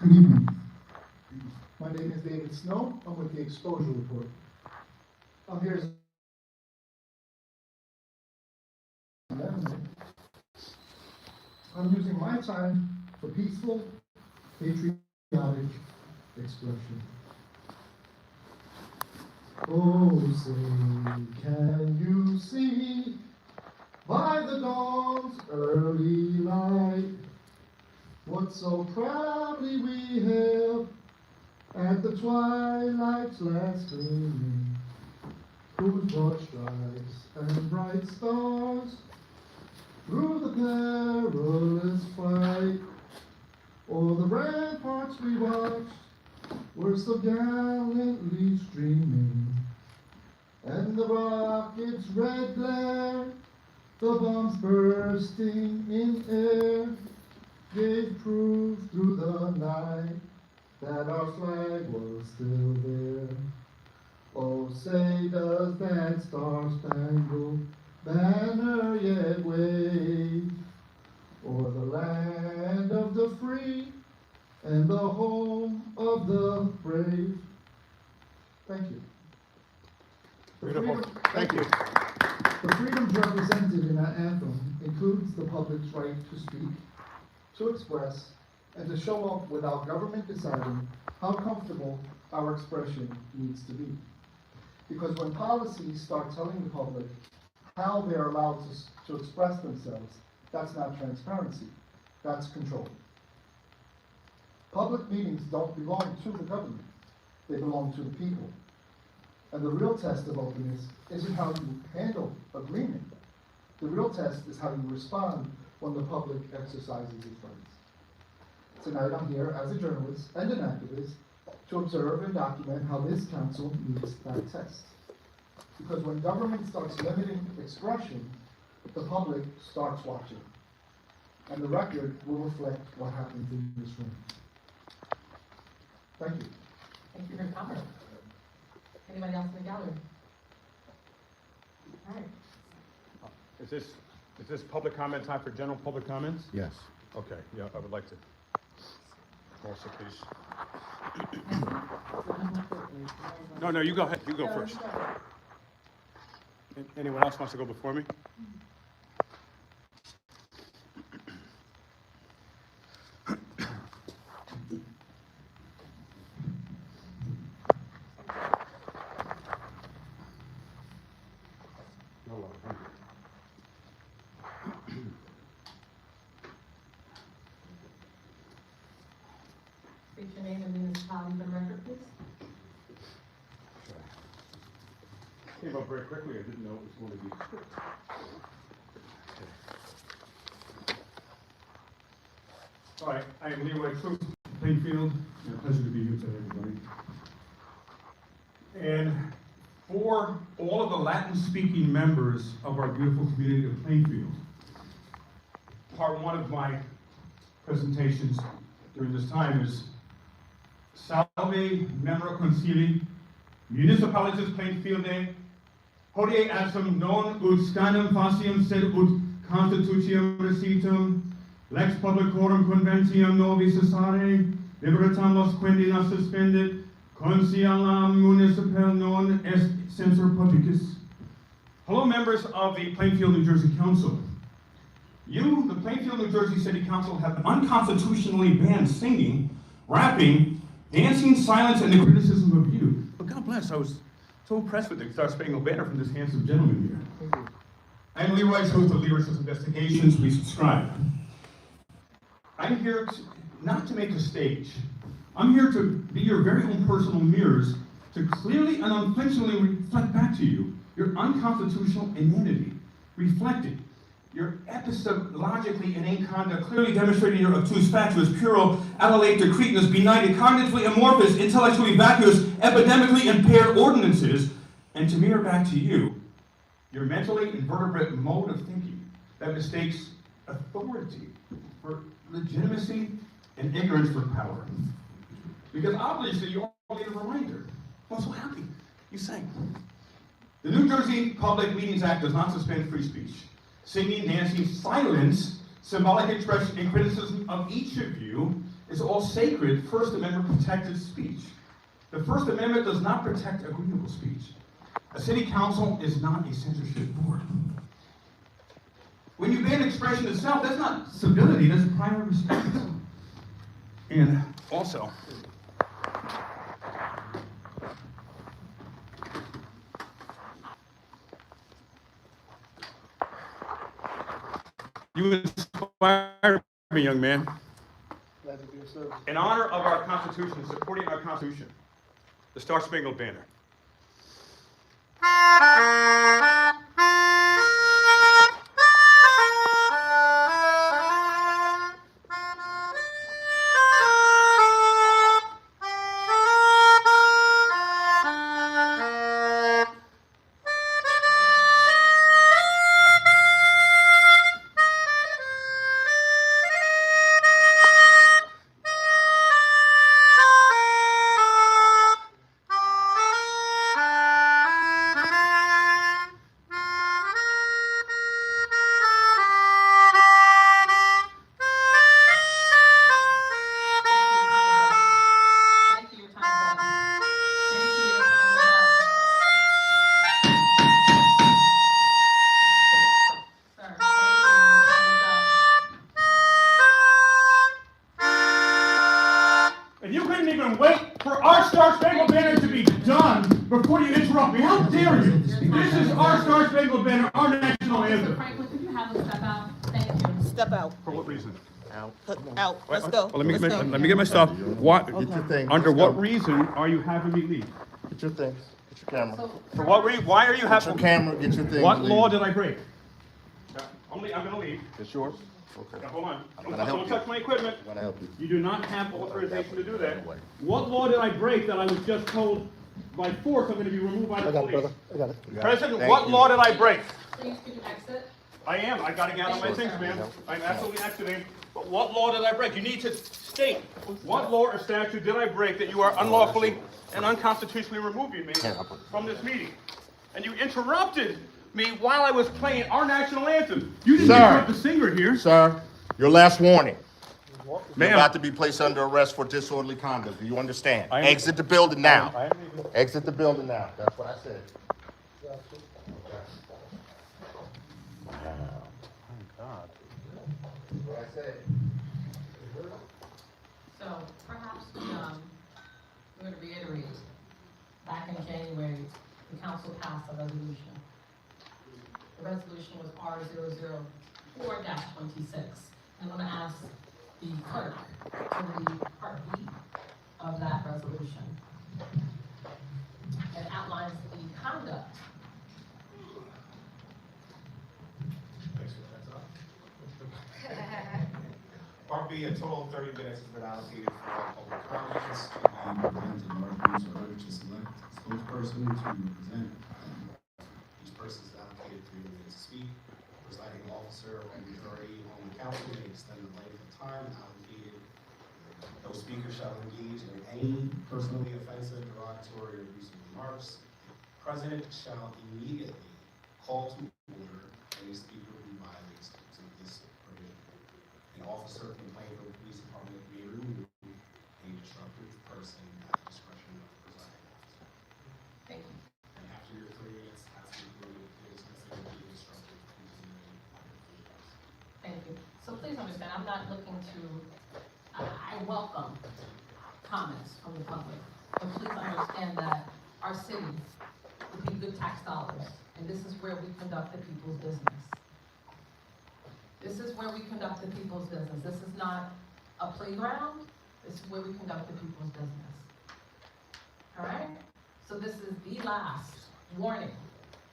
Good evening. My name is David Snow. I'm with the Exposure Report. I'm here as I'm using my time for peaceful, patriotic expression. Oh, say, can you see by the dawn's early light what so proudly we hailed at the twilight's last gleaming, whose broad stripes and bright stars through the perilous fight o'er the ramparts we watched were so gallantly streaming, and the rocket's red glare, the bombs bursting in air, gave proof through the night that our flag was still there. Oh, say, does that star-spangled banner yet wave o'er the land of the free and the home of the brave? Thank you. Beautiful. Thank you. The freedoms represented in our anthem includes the public's right to speak, to express, and to show up without government deciding how comfortable our expression needs to be. Because when policies start telling the public how they're allowed to express themselves, that's not transparency, that's control. Public meetings don't belong to the government, they belong to the people. And the real test of openness isn't how you handle agreement. The real test is how you respond when the public exercises its rights. Tonight I'm here as a journalist and an activist to observe and document how this council meets that test. Because when government starts limiting expression, the public starts watching. And the record will reflect what happens in this room. Thank you. Thank you for your comment. Anybody else in the gallery? All right. Is this public comment time for general public comments? Yes. Okay, yeah, I would like to. Also, please. No, you go ahead. You go first. Anyone else wants to go before me? State your name and municipality for the record, please. Came up very quickly. I didn't know it was going to be quick. All right, I am Leroy Truth, Plainfield, and a pleasure to be here today, everybody. And for all of the Latin-speaking members of our beautiful community of Plainfield, part one of my presentations during this time is Salve Membra Concili, Municipalitas Plainfieldae, hodie assum non ut scanum facium sed ut constitutium recitum, lex publicorum conventium novi cessare, liberatam los quindi nas suspendit, consialam municipal non est censor publicus. Hello, members of the Plainfield, New Jersey Council. You, the Plainfield, New Jersey City Council, have unconstitutionally banned singing, rapping, dancing, silence, and the criticism of you. But God bless, I was so impressed with the Star Spangled Banner from this handsome gentleman here. I'm Leroy Truth of Leroy's Investigations. Please subscribe. I'm here not to make a stage. I'm here to be your very own personal mirrors to clearly and unflinchingly reflect back to you your unconstitutional inanity, reflecting your epistemologically inane conduct, clearly demonstrating your obtuse fatuous, puerile, allelate, decretinous, benighted, cognitively amorphous, intellectually vacuous, epidemically impaired ordinances, and to mirror back to you your mentally invertebrate mode of thinking that mistakes authority for legitimacy and ignorance for power. Because obviously you all need a reminder. I'm so happy you sang. The New Jersey Public Meetings Act does not suspend free speech. Singing, dancing, silence, symbolic expression, and criticism of each of you is all sacred, First Amendment protected speech. The First Amendment does not protect agreeable speech. A city council is not a censorship board. When you ban expression itself, that's not civility, that's prior respect. And also, you inspire me, young man. Glad to be of service. In honor of our Constitution, supporting our Constitution, the Star Spangled Banner. Thank you, your time is up. Thank you, your time is up. Sir, thank you, your time is up. And you couldn't even wait for our Star Spangled Banner to be done before you interrupt me. How dare you? This is our Star Spangled Banner, our national Mr. anthem. Franklin, could you have him step out? Thank you. Step out. For what reason? Out. Let's go. Well, let me Let's go. get my stuff. What, Get your things. under Let's what go. reason are you having me leave? Get your things. Get your camera. So, For what reason? Why are you Get your having? camera. Get your things. What leave. law did I break? I'm gonna leave. It's yours. Okay. Now, hold on. I'm gonna help Don't you. touch my equipment. I'm gonna help you. You do not have authorization to do that. What law did I break that I was just told by force I'm gonna be removed by the police? I got it. President, Thank what you. law did I break? please, could you exit? I am. I gotta get out of my things, man. I'm absolutely exiting. But what law did I break? You need to state what law or statute did I break that you are unlawfully and unconstitutionally removing me from this meeting? And you interrupted me while I was playing our national anthem. You didn't Sir. interrupt the singer here. Sir, your last warning. You're Ma'am. about to be placed under arrest for disorderly conduct. Do you understand? I am- Exit the building now. I am leaving. Exit the building now. That's what I said. What I said. So perhaps we're going to reiterate, back in January, the council passed a resolution. The resolution was R004-26. I'm going to ask the clerk to read part B of that resolution. It outlines the conduct. Part B, a total of 30 minutes has been allocated for all public comments. Represent the large groups are urged to select a spokesperson to represent. Each person is allocated 3 minutes to speak. Presiding officer or majority on the council may extend the length of time allocated. No speaker shall engage in any personally offensive, derogatory, or abusive remarks. The president shall immediately call to order any speaker who violates this provision. An officer complained from the police department may remove a disruptive person at the discretion of the presiding officer. Thank you. And after your 3 minutes, after you it is considered to be disruptive, continuing. Thank you. So please understand, I'm not looking to, I welcome comments from the public, but please understand that our city would be good tax dollars, and this is where we conduct the people's business. This is where we conduct the people's business. This is not a playground, this is where we conduct the people's business. All right? So this is the last warning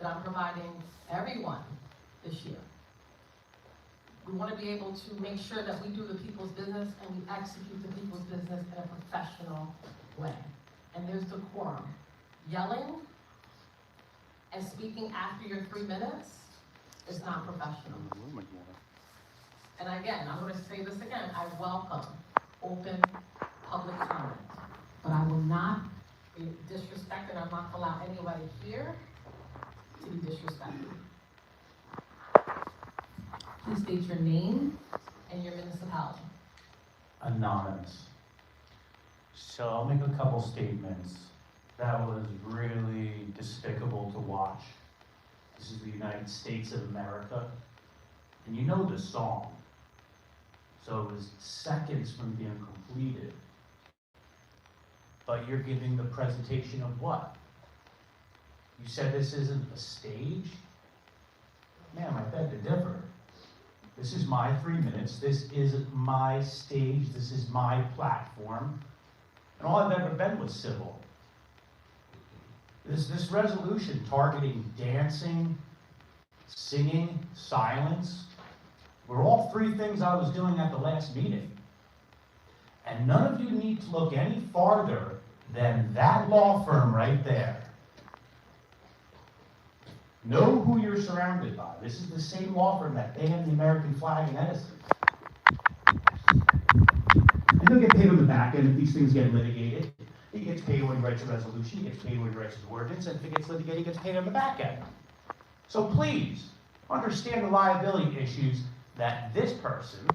that I'm providing everyone this year. We want to be able to make sure that we do the people's business and we execute the people's business in a professional way. And there's decorum. Yelling and speaking after your 3 minutes is not professional. And again, I'm going to say this again, I welcome open public comment, but I will not be disrespected. I'm not going to allow anybody here to be disrespected. Please state your name and your municipality. Anonymous. So I'll make a couple statements. That was really despicable to watch. This is the United States of America. And you know the song. So it was seconds from being completed. But you're giving the presentation of what? You said this isn't a stage? Ma'am, I beg to differ. This is my 3 minutes. This isn't my stage. This is my platform. And all I've ever been was civil. This resolution targeting dancing, singing, silence, were all three things I was doing at the last meeting. And none of you need to look any farther than that law firm right there. Know who you're surrounded by. This is the same law firm that banned the American flag in Edison. And he'll get paid on the back end if these things get litigated. He gets paid when he writes a resolution, he gets paid when he writes his ordinance, and if it gets litigated, he gets paid on the back end. So please, understand the liability issues that this person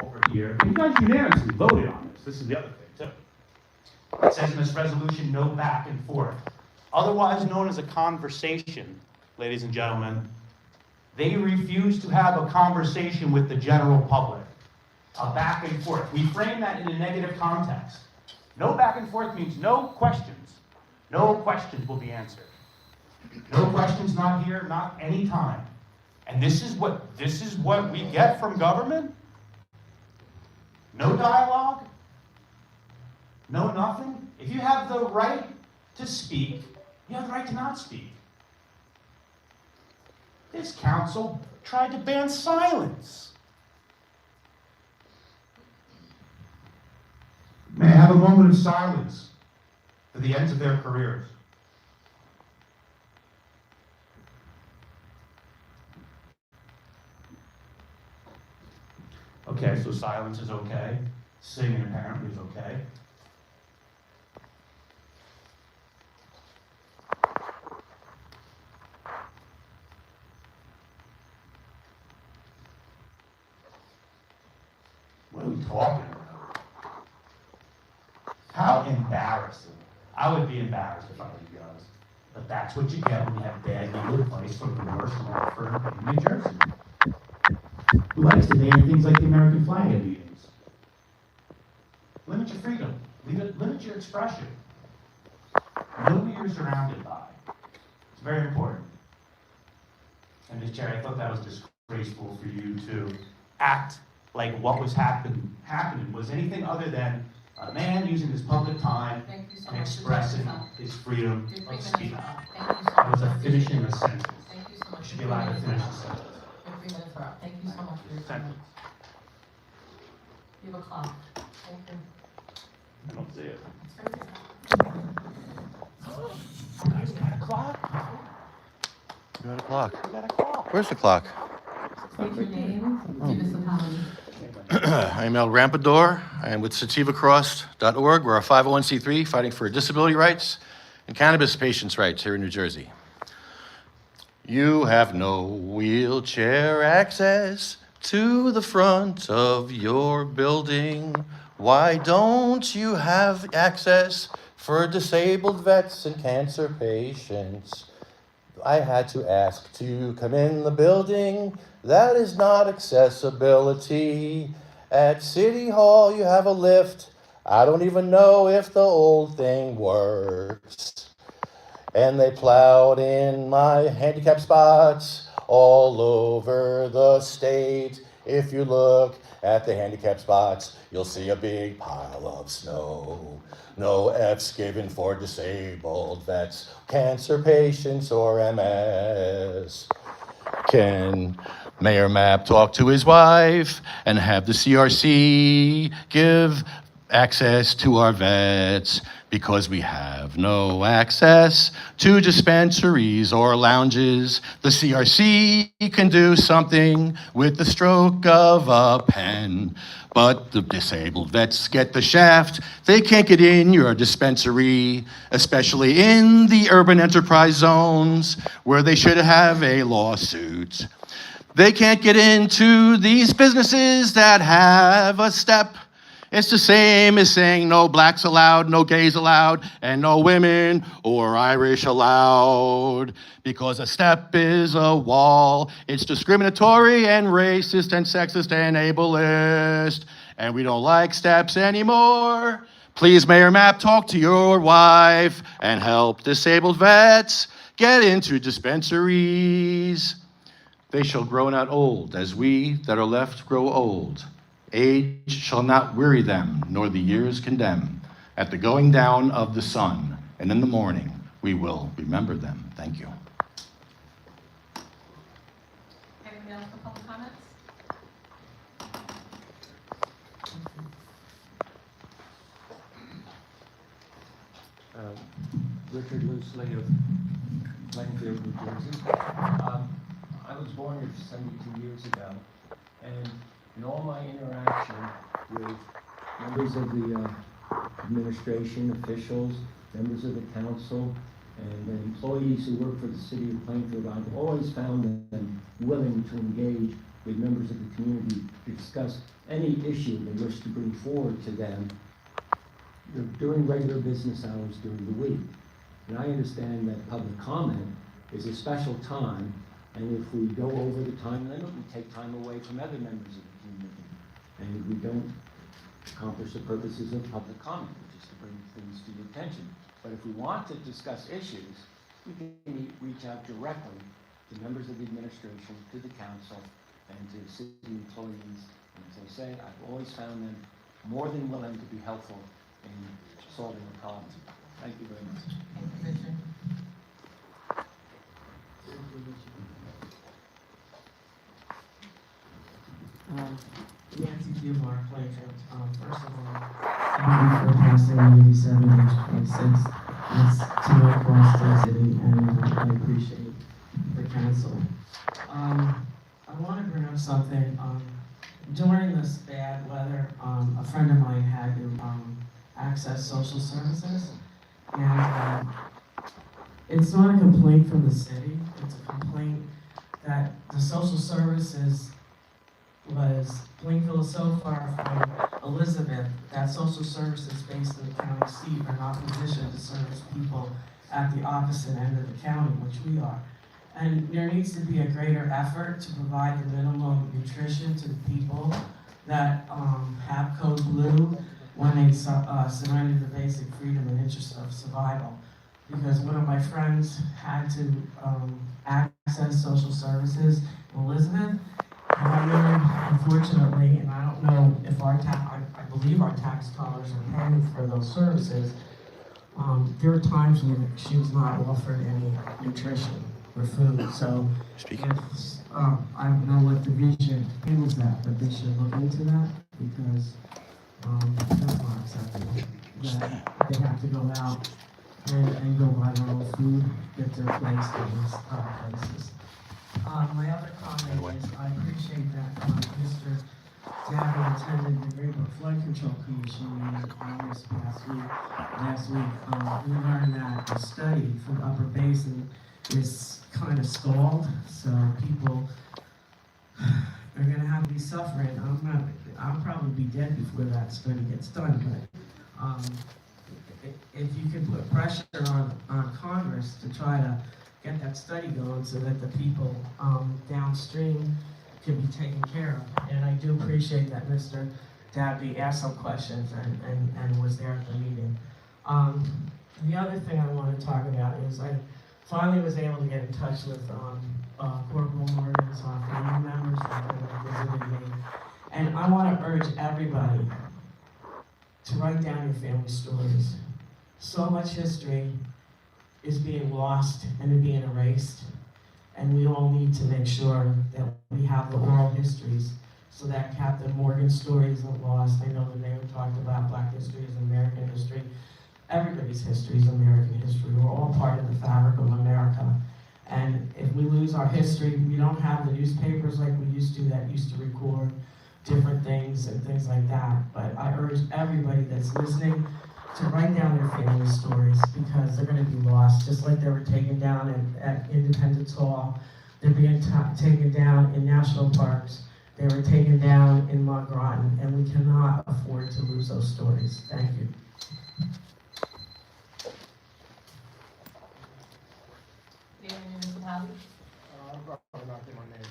over here, you guys unanimously voted on this. This is the other thing, too. It says in this resolution, no back and forth. Otherwise known as a conversation, ladies and gentlemen. They refuse to have a conversation with the general public. A back and forth. We frame that in a negative context. No back and forth means no questions. No questions will be answered. No questions, not here, not any time. And this is what we get from government? No dialogue? No nothing? If you have the right to speak, you have the right to not speak. This council tried to ban silence. May I have a moment of silence for the ends of their careers? Okay, so silence is okay. Singing apparently is okay. What are we talking about? How embarrassing. I would be embarrassed if I were you guys. But that's what you get when you have bad legal advice from the worst law firm in New Jersey. Who likes to ban things like the American flag at meetings? Limit your freedom. Limit your expression. Know who you're surrounded by. It's very important. And Ms. Chair, I thought that was disgraceful for you to act like what was happening was anything other than a man using his public time and expressing his freedom of speech. It was a finishing a sentence. Thank you so much. You should be allowed to finish the sentence. Your 3 minutes are up. Thank you so much for your comments. You have a clock. Thank you. I don't see it. It's right there. You guys got a clock? You got a clock. You got a clock. Where's the clock? State your name, municipality. I'm El Rampador. I am with sativacross.org. We're a 501c3 fighting for disability rights and cannabis patients' rights here in New Jersey. You have no wheelchair access to the front of your building. Why don't you have access for disabled vets and cancer patients? I had to ask to come in the building. That is not accessibility. At City Hall, you have a lift. I don't even know if the old thing works. And they plowed in my handicap spots all over the state. If you look at the handicap spots, you'll see a big pile of snow. No F's given for disabled vets, cancer patients, or MS. Can Mayor Mapp talk to his wife and have the CRC give access to our vets? Because we have no access to dispensaries or lounges. The CRC can do something with the stroke of a pen. But the disabled vets get the shaft. They can't get in your dispensary, especially in the urban enterprise zones where they should have a lawsuit. They can't get into these businesses that have a step It's the same as saying no blacks allowed, no gays allowed, and no women or Irish allowed. Because a step is a wall. It's discriminatory and racist and sexist and ableist. And we don't like steps anymore. Please, Mayor Mapp, talk to your wife and help disabled vets get into dispensaries. They shall grow not old, as we that are left grow old. Age shall not weary them, nor the years condemn. At the going down of the sun, and in the morning, we will remember them. Thank you. Anything else for public comments? Richard Loosley of Plainfield, New Jersey. I was born here 72 years ago, and in all my interaction with members of the administration, officials, members of the council, and the employees who work for the city of Plainfield, I've always found them willing to engage with members of the community to discuss any issue they wish to bring forward to them during regular business hours during the week. And I understand that public comment is a special time, and if we go over the time limit, we take time away from other members of the community. And we don't accomplish the purposes of public comment, which is to bring things to your attention. But if we want to discuss issues, we can reach out directly to members of the administration, to the council, and to city employees. And as I say, I've always found them more than willing to be helpful in solving the problem. Thank you very much. Thank you, Richard. Nancy Dubar, Plainfield. First of all, thank you for passing 87-26. It's to my across the city, and I appreciate the council. I want to bring up something. During this bad weather, a friend of mine had to access social services, and it's not a complaint from the city. It's a complaint that the social services was Plainfield is so far from Elizabeth that social services based in the county seat are not positioned to service people at the opposite end of the county, which we are. And there needs to be a greater effort to provide the minimum nutrition to the people that have code blue when they surrender the basic freedom and interest of survival. Because one of my friends had to access social services in Elizabeth. And I learned, unfortunately, and I don't know if I believe our tax dollars are paying for those services, there are times when she was not offered any nutrition or food. So if, I don't know what division handles that, but they should look into that because that's not acceptable. That they have to go out and go buy their own food, get their place in these places. My other comment is I appreciate that Mr. Dabney attended the Great Flood Control Commission meeting this past week. Last week, we learned that the study for the Upper Basin is kind of stalled, so people are going to have to be suffering. I'll probably be dead before that study gets done, but if you can put pressure on Congress to try to get that study going so that the people downstream can be taken care of. And I do appreciate that Mr. Dabney asked some questions and was there at the meeting. The other thing I want to talk about is I finally was able to get in touch with Corporal Morgan's family members that visited me. And I want to urge everybody to write down your family stories. So much history is being lost and being erased, and we all need to make sure that we have the oral histories so that Captain Morgan's story isn't lost. I know the mayor talked about Black history is American history. Everybody's history is American history. We're all part of the fabric of America. And if we lose our history, we don't have the newspapers like we used to that used to record different things and things like that. But I urge everybody that's listening to write down their family stories because they're going to be lost, just like they were taken down at Independence Hall. They're being taken down in national parks. They were taken down in Mud Groton, and we cannot afford to lose those stories. Thank you. Do you have any municipalities? I'd rather not get my name.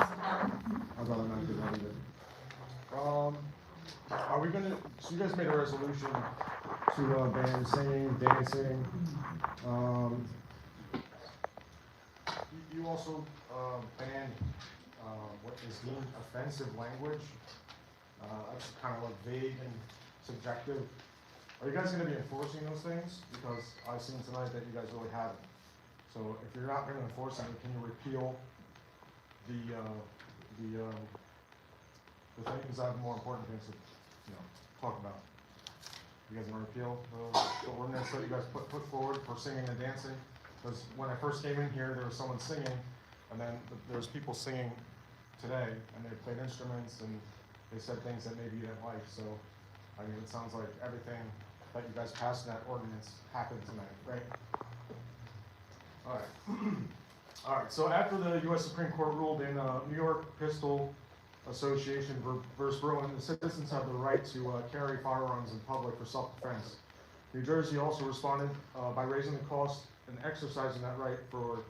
Municipality? I'd rather not get that either. Are we gonna, so you guys made a resolution to ban singing, dancing. You also banned what is deemed offensive language. That's kind of like vague and subjective. Are you guys gonna be enforcing those things? Because I've seen tonight that you guys really haven't. So if you're not gonna enforce them, can you repeal the things that have more important things to, talk about? You guys wanna repeal the ordinance that you guys put forward for singing and dancing? Because when I first came in here, there was someone singing, and then there was people singing today, and they played instruments, and they said things that maybe you didn't like, so, I mean, it sounds like everything that you guys passed in that ordinance happened tonight, right? Alright. Alright, so after the US Supreme Court ruled in New York Pistol Association versus Bruin, the citizens have the right to carry firearms in public for self-defense. New Jersey also responded by raising the cost and exercising that right for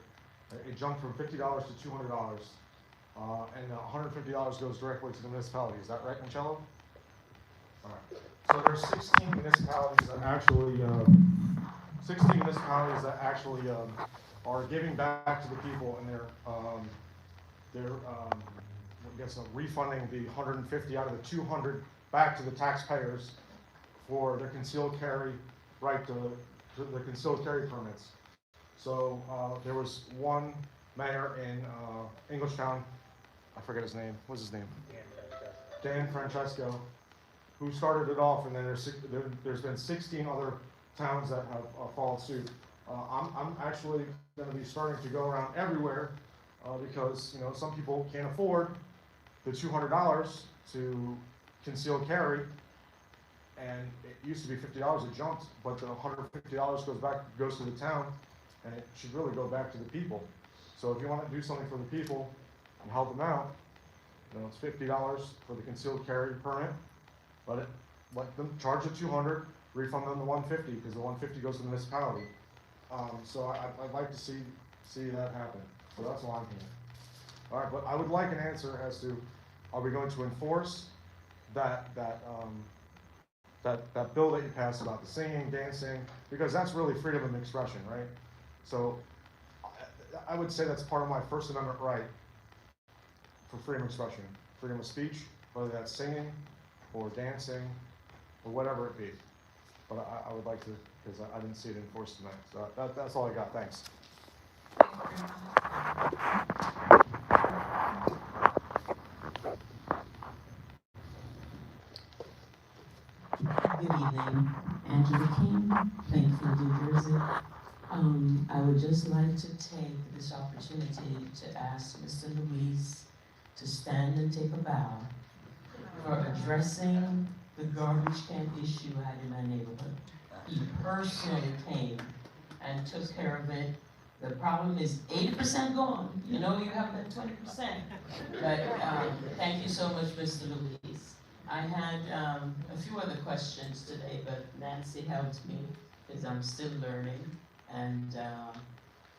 a jump from $50 to $200. And $150 goes directly to the municipality. Is that right, Michelo? All right. So there's 16 municipalities that actually, are giving back to the people, and they're refunding the 150 out of the 200 back to the taxpayers for their concealed carry right to the concealed carry permits. So there was one mayor in Englishtown, I forget his name. What's his name? Dan Francesco, who started it off, and then there's been 16 other towns that have followed suit. I'm actually going to be starting to go around everywhere because some people can't afford the $200 to concealed carry, and it used to be $50 it jumped, but the $150 goes to the town, and it should really go back to the people. So if you want to do something for the people and help them out, it's $50 for the concealed carry permit. Let them charge the $200, refund them the $150, because the $150 goes to the municipality. So I'd like to see that happen. So that's why I'm here. All right, but I would like an answer as to, are we going to enforce that bill that you passed about the singing, dancing, because that's really freedom of expression, right? So I would say that's part of my First Amendment right for freedom of expression, freedom of speech, whether that's singing or dancing or whatever it be. But I would like to, because I didn't see it enforced tonight. So that's all I got. Thanks. Good evening, Angela King, Plainfield, New Jersey. I would just like to take this opportunity to ask Mr. Luis to stand and take a bow for addressing the garbage can issue I had in my neighborhood. He personally came and took care of it. The problem is 80% gone. You have that 20%. But thank you so much, Mr. Luis. I had a few other questions today, but Nancy helped me because I'm still learning. And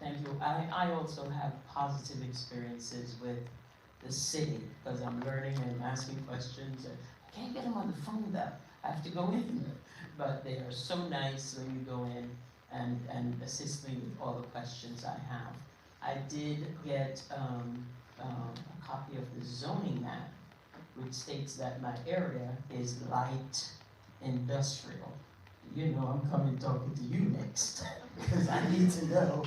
thank you. I also have positive experiences with the city because I'm learning and asking questions. I can't get them on the phone though. I have to go in. But they are so nice when you go in and assist me with all the questions I have. I did get a copy of the zoning map, which states that my area is light industrial. I'm coming talking to you next, because I need to know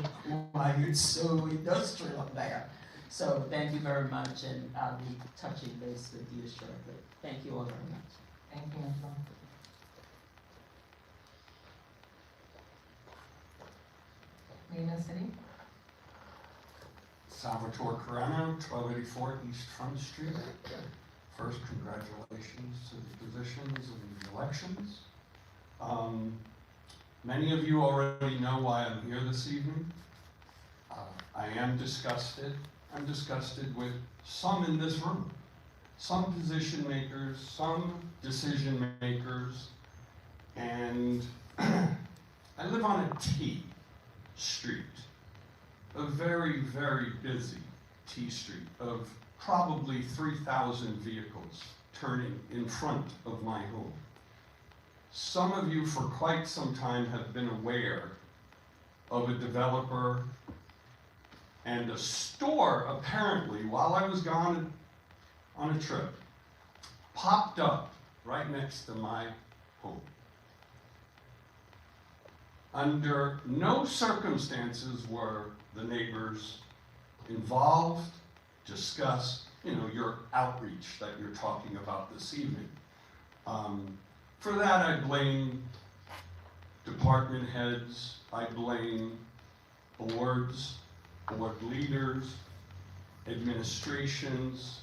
why it's so industrial there. So thank you very much, and I'll be touching base with you shortly. Thank you all very much. Thank you, Angela. Medina City? Salvatore Carano, 1284 East Front Street. First, congratulations to the positions and the elections. Many of you already know why I'm here this evening. I am disgusted I'm disgusted with some in this room. Some position makers, some decision makers, and I live on a T street, a very, very busy T street of probably 3,000 vehicles turning in front of my home. Some of you for quite some time have been aware of a developer and a store, apparently, while I was gone on a trip, popped up right next to my home. Under no circumstances were the neighbors involved, discussed, your outreach that you're talking about this evening. For that, I blame department heads, I blame boards, board leaders, administrations.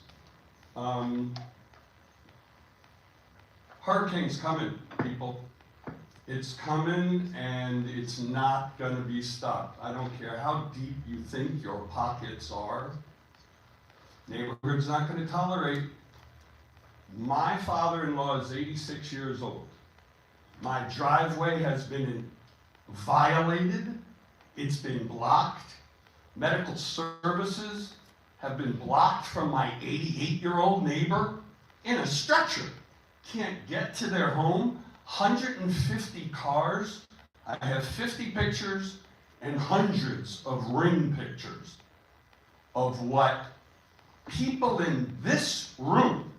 Hurricane's coming, people. It's coming and it's not gonna be stopped. I don't care how deep you think your pockets are. Neighborhood's not gonna tolerate. My father-in-law is 86 years old. My driveway has been violated. It's been blocked. Medical services have been blocked from my 88-year-old neighbor in a stretcher. Can't get to their home. 150 cars. I have 50 pictures and hundreds of ring pictures of what people in this room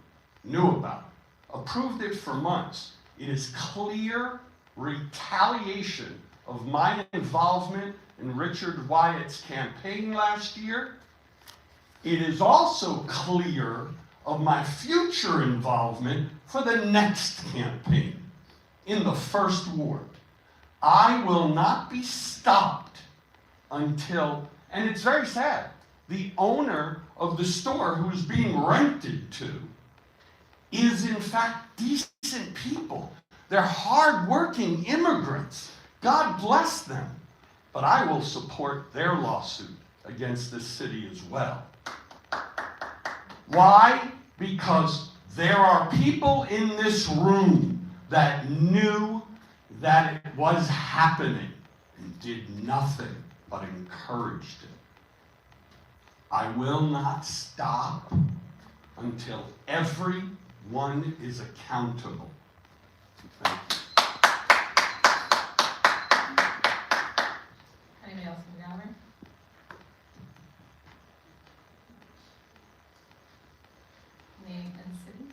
knew about, approved it for months. It is clear retaliation of my involvement in Richard Wyatt's campaign last year. It is also clear of my future involvement for the next campaign in the first ward. I will not be stopped until, and it's very sad, the owner of the store who's being rented to is in fact decent people. They're hardworking immigrants. God bless them. But I will support their lawsuit against this city as well. Why? Because there are people in this room that knew that it was happening and did nothing but encouraged it. I will not stop until everyone is accountable. Thank you. Anybody else in the gallery? Name and city?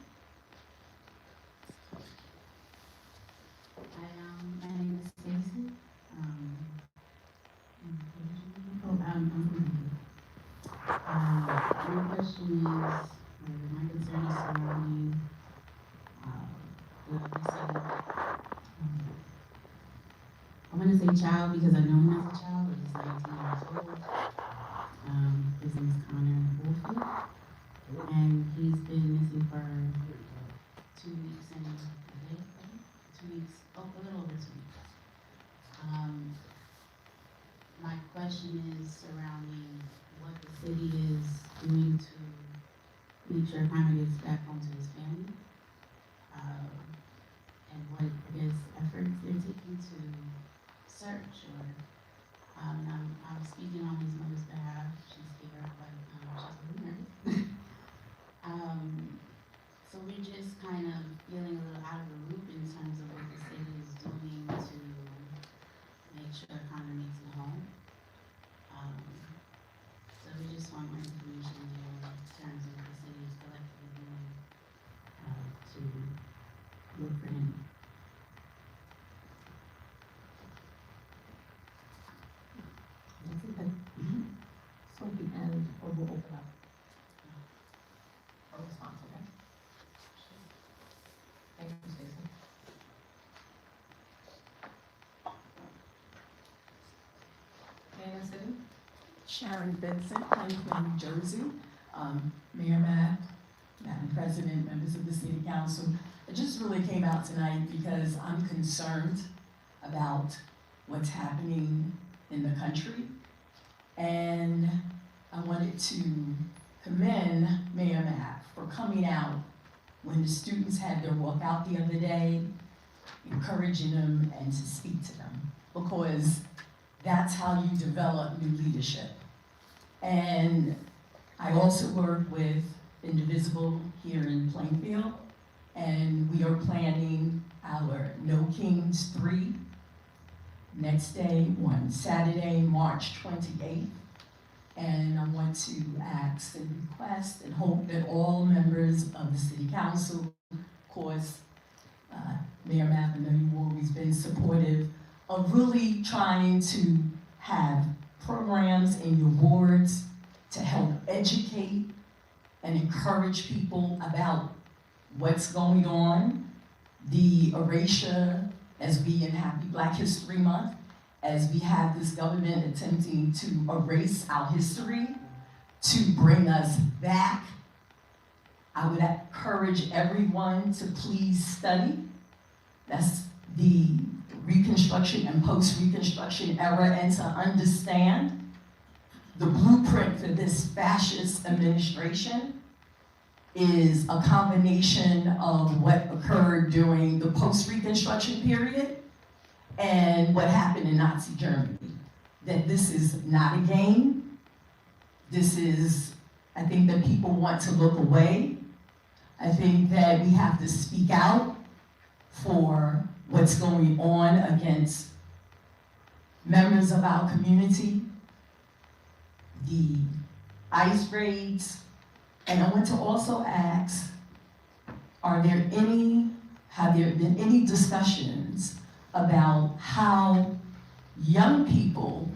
My name is Stacy. My question is, my concern is surrounding the city. I'm going to say child because I know him as a child, but he's 19 years old. His name is Connor Wolfie, and he's been missing for 2 weeks and a day, 2 weeks, a little over 2 weeks. My question is surrounding what the city is doing to make sure Connor gets back home to his family, and what, I guess, efforts they're taking to search or, I'm speaking on his mother's behalf. She's here, but she's a little nervous. So we're just kind of feeling a little out of the loop in terms of what the city is doing to make sure Connor makes it home. So we just want more information there in terms of what the city is collectively doing to look for him. That's it. So we end, or we'll open up. Or response, okay? Thank you, Stacy. Name and city? Sharon Benson, Plainfield, New Jersey. Mayor Matt, Madam President, members of the City Council. I just really came out tonight because I'm concerned about what's happening in the country. And I wanted to commend Mayor Matt for coming out when the students had their walkout the other day, encouraging them and to speak to them, because that's how you develop new leadership. And I also work with Indivisible here in Plainfield, and we are planning our No Kings 3 next day on Saturday, March 28th. And I want to ask and request and hope that all members of the City Council, of course, Mayor Mapp, I know you've always been supportive of really trying to have programs in your wards to help educate and encourage people about what's going on, the erasure as we in Happy Black History Month, as we have this government attempting to erase our history, to bring us back. I would encourage everyone to please study. That's the Reconstruction and post-Reconstruction era, and to understand the blueprint for this fascist administration is a combination of what occurred during the post-Reconstruction period and what happened in Nazi Germany. That this is not a game. This is, I think that people want to look away. I think that we have to speak out for what's going on against members of our community, the ICE raids, and I want to also ask, have there been any discussions about how young people,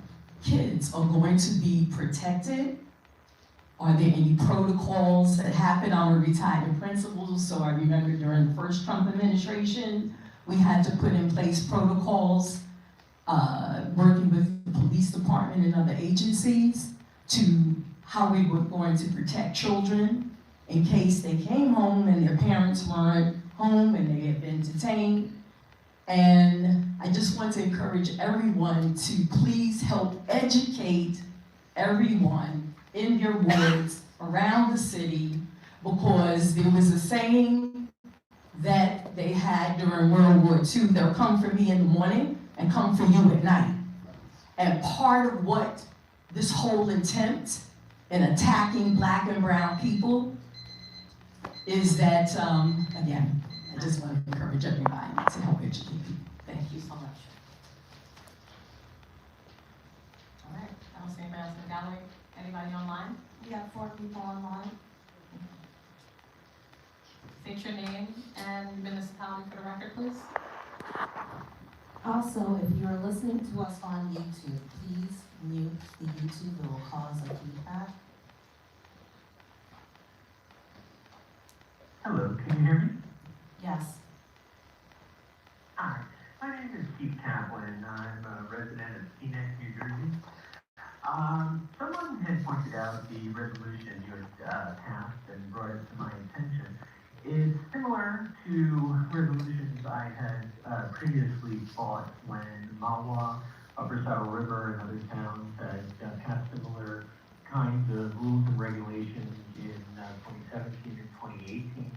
kids, are going to be protected? Are there any protocols that happen? I'm a retired principal, so I remember during the first Trump administration, we had to put in place protocols, working with the police department and other agencies to how we were going to protect children in case they came home and their parents weren't home and they had been detained. And I just want to encourage everyone to please help educate everyone in your wards around the city, because there was a saying that they had during World War II, they'll come for me in the morning and come for you at night. And part of what this whole attempt in attacking Black and brown people is that, again, I just want to encourage everybody to help educate people. Thank you so much. All right, I don't see anybody else in the gallery. Anybody online? We have 4 people online. State your name and municipality for the record, please. Also, if you are listening to us on YouTube, please mute the YouTube. It will cause a feedback. Hello, can you hear me? Yes. Hi, my name is Keith Kaplan. I'm a resident of Teaneck, New Jersey. Someone had pointed out the resolution you had passed and brought it to my attention. It's similar to resolutions I had previously fought when Mawa, Upper Saddle River, and other towns had passed similar kinds of rules and regulations in 2017 and 2018.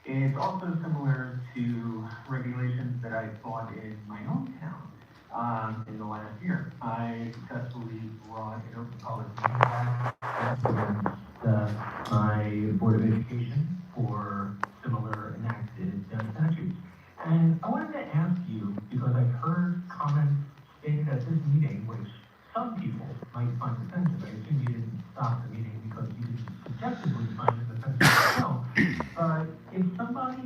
It's also similar to regulations that I fought in my own town in the last year. I successfully brought an open college meeting back against my Board of Education for similar enacted statutes. And I wanted to ask you, because I've heard comments stated at this meeting, which some people might find offensive. I assume you didn't stop the meeting because you didn't subjectively find it offensive yourself. But if somebody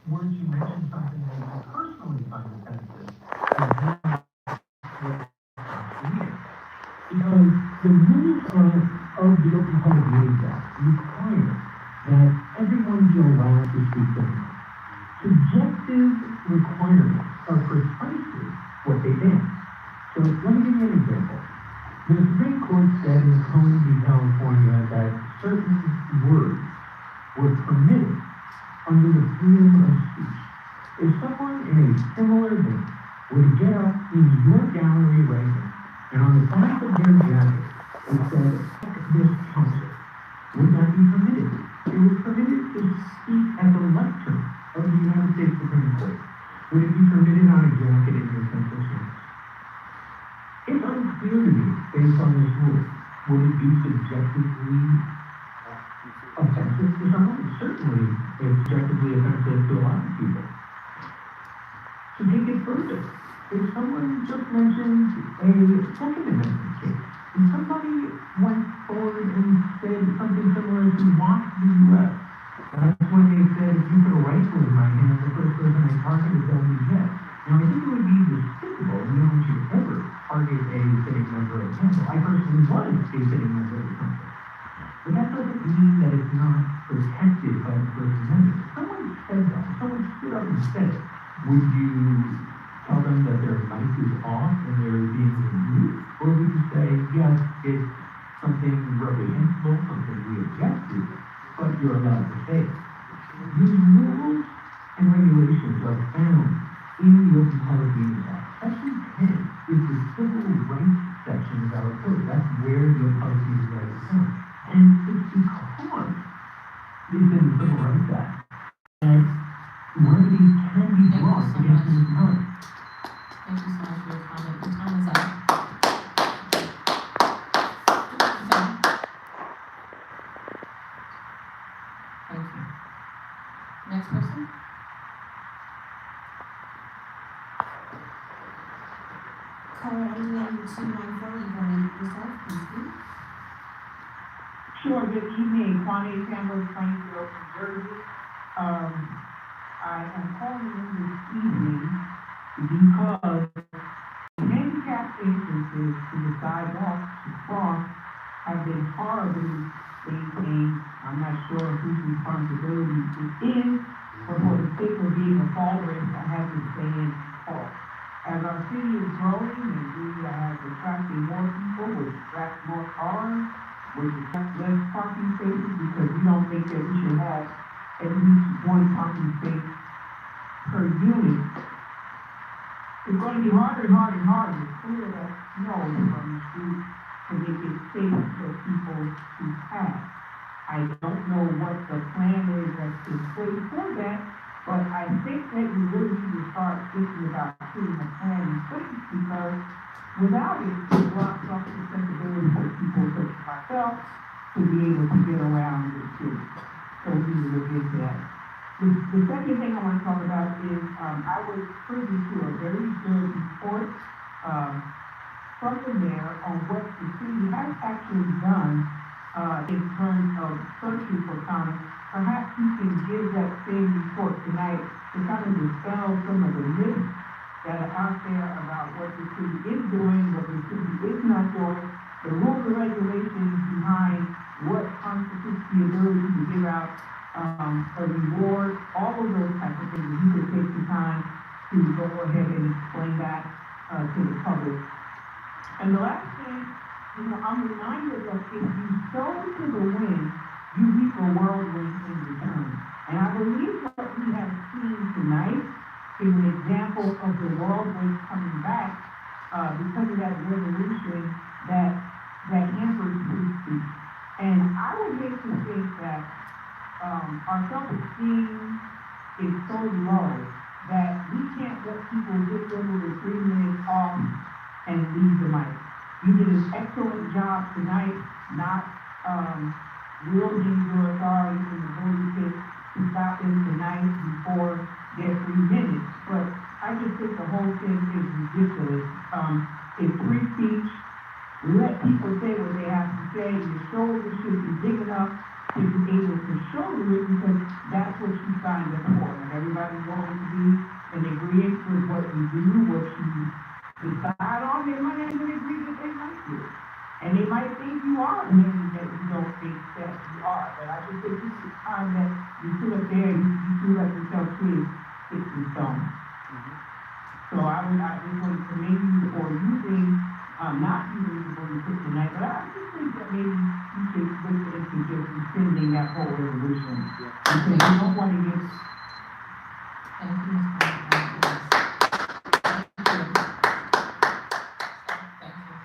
were to mention something that you personally find offensive, because the rules of the Open Public Meetings Act require that everyone be allowed to speak their mind. Subjective requirements are precisely what they ban. So let me give you an example. The Supreme Court said in Cohen v. California that certain words were permitted under the freedom of speech. If someone in a similar vein were to get up in your gallery right now, and on the back of their jacket, it said, this council, would that be permitted? It was permitted to speak at the lectern of the United States Supreme Court. Would it be permitted on a jacket in your central campus? It's unclear to me, based on this rule, would it be subjectively offensive to someone? Certainly, it's subjectively offensive to a lot of people. To take it further, if someone just mentioned a Second Amendment case, and somebody went forward and said something similar to mock the U.S., that's when they said, if you put a rifle in my hand, the first person I target is going to be dead. Now, I think it would be despicable, and no one should ever target a sitting member of the council. I personally was a sitting member of the council. But that doesn't mean that it's not protected by the First Amendment. If someone said that, if someone stood up and said it, would you tell them that their mic is off and they're being removed? Or would you say, yes, it's something reprehensible, something we object to, but you're allowed to say it? These rules and regulations are found in the Open Public Meetings Act. Section 10 is the civil rights section of our code. That's where the Open Public Meetings Act is found. And it's because it's in the Civil Rights Act that remedies can be brought against misconduct. Thank you so much for your comment. Your time is up. Thank you. Next person? Caller ending 294, you can unmute yourself, please speak. Sure, good evening, Kwame Campbell, Plainfield, New Jersey. I am calling in this evening because handicapped entrances to the sidewalks to cross have been horribly maintained. I'm not sure whose responsibility it is, but for the sake of being a fall risk, I have to stay in fall. As our city is growing and we are attracting more people, which attract more cars, which attract less parking spaces, because we don't think that we should have at least one parking space per unit. It's going to be harder and harder and harder to clear that snow from the street to make it safe for people to pass. I don't know what the plan is that's in place for that, but I think that we really need to start thinking about putting a plan in place, because without it, it blocks off the accessibility for people such as myself to be able to get around the city. So we need to look into that. The second thing I want to talk about is I was privy to a very good report from the mayor on what the city has actually done in terms of searching for comments. Perhaps you can give that same report tonight to kind of dispel some of the myths that are out there about what the city is doing, what the city is not doing, the rules and regulations behind what constitutes the ability to give out a reward, all of those types of things. You could take the time to go ahead and explain that to the public. And the last thing, I'm reminded that if you sow to the wind, you reap a whirlwind in return. And I believe what we have seen tonight is an example of the whirlwind coming back because of that resolution that hampers free speech. And I would hate to think that our self-esteem is so low that we can't let people get them with 3 minutes off and leave the mic. You did an excellent job tonight, not wielding your authority in the voting pit to stop them tonight before their 3 minutes. But I just think the whole thing is ridiculous. It's free speech. We let people say what they have to say. Your shoulders should be big enough to be able to shoulder it, because that's what you signed up for. And everybody's going to be in agreement with what you do, what you decide on. They might not even agree that they like you. And they might think you are men that you don't think that you are. But I just think this is time that you sit up there and you feel like yourself is sticks and stones. So I just want to commend you for using, not using the voting pit tonight, but I just think that maybe you should look into just rescinding that whole resolution. Because you don't want to get... Thank you, Ms. Brown. Thank you.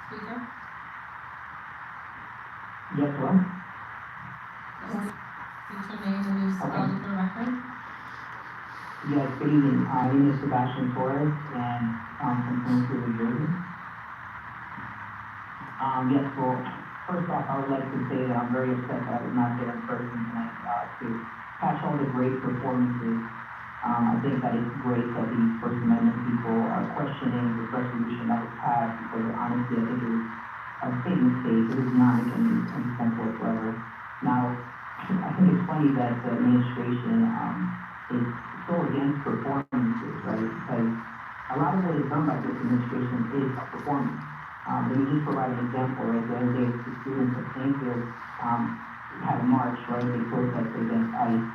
speaker? Yes, well, State your name and municipality for the record. yes, good evening. My name is Sebastian Torres, and I'm from Plainfield, New Jersey. Yes, well, first off, I would like to say that I'm very upset that I was not there in person tonight, to catch all the great performances. I think that it's great that these First Amendment people are questioning this resolution that was passed, because honestly, I think it was a big mistake. It does not make any sense whatsoever. Now, I think it's funny that the administration, is so against performances, right? Because a lot of what is done by this administration is a performance. Let me just provide an example, right? The other day, the students of Plainfield, had a march, right? They protested against ICE.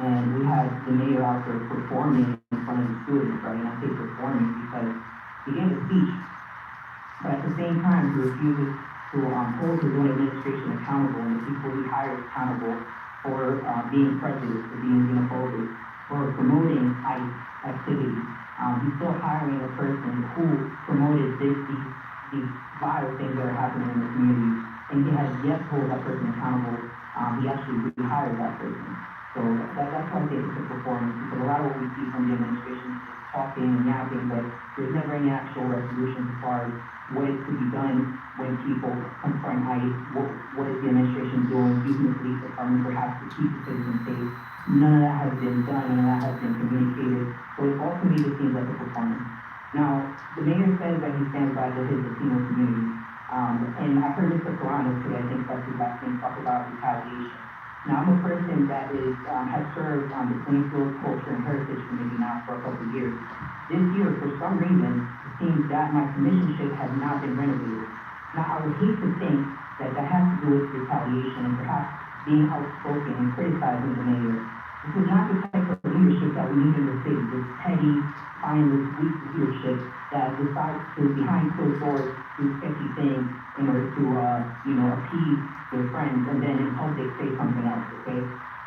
And we had the mayor out there performing in front of the students, right? And I say performing because he gave a speech, but at the same time, he refuses to hold his own administration accountable and the people he hires accountable for being prejudiced, for being xenophobic, for promoting ICE activity. He's still hiring a person who promoted these vile things that are happening in the community, and he has yet to hold that person accountable. He actually rehired that person. So that's why I think it's a performance, because a lot of what we see from the administration is talking and yapping, but there's never any actual resolution as far as what is to be done when people confront ICE, what is the administration doing, using the police department perhaps to keep the citizens safe. None of that has been done, none of that has been communicated. So it all to me just seems like a performance. Now, the mayor says that he stands by his Latino community. And I heard Mr. Carano today, I think that's his last name, talk about retaliation. Now, I'm a person that has served on the Plainfield Culture and Heritage Committee now for a couple of years. This year, for some reason, it seems that my commissionship has not been renovated. Now, I would hate to think that that has to do with retaliation and perhaps being outspoken and criticizing the mayor. This is not the type of leadership that we need in the city, this petty, mindless, weak leadership that decides to, behind closed doors, do sketchy things in order to, appease their friends, and then in public say something else, okay?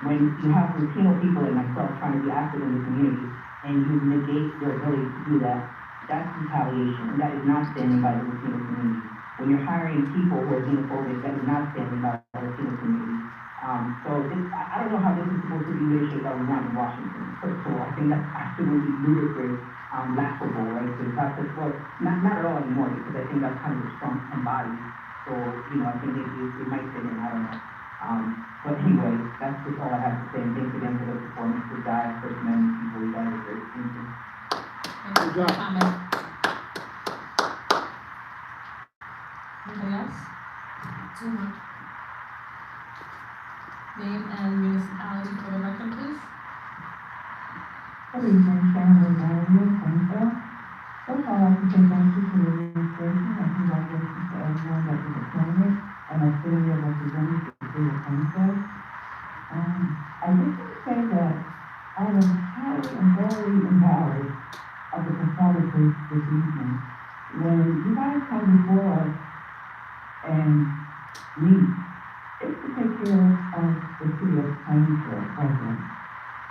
When you have Latino people like myself trying to be active in the community, and you negate their ability to do that, that's retaliation, and that is not standing by the Latino community. When you're hiring people who are xenophobic, that is not standing by the Latino community. I don't know how this is supposed to be leadership that we want in Washington. First of all, I think that's absolutely ludicrous, laughable, right? Because that's just, well, not at all anymore, because I think that's kind of a strong embodied. So, I think it might fit in, I don't know. But anyway, that's just all I have to say, and thanks again for the performance. Good guy, First Amendment people, you guys are great. Thank you. Good job. Anybody else? Two more. Name and municipality for the record, please. Good evening, Chairman Daniel, Plainfield. First of all, I'd like to say thank you to the administration and congratulations to everyone that was appointed and are still here representing the city of Plainfield. I just want to say that I am highly and very embarrassed of the performances this evening. When you guys come before us and meet, it's to take care of the city of Plainfield residents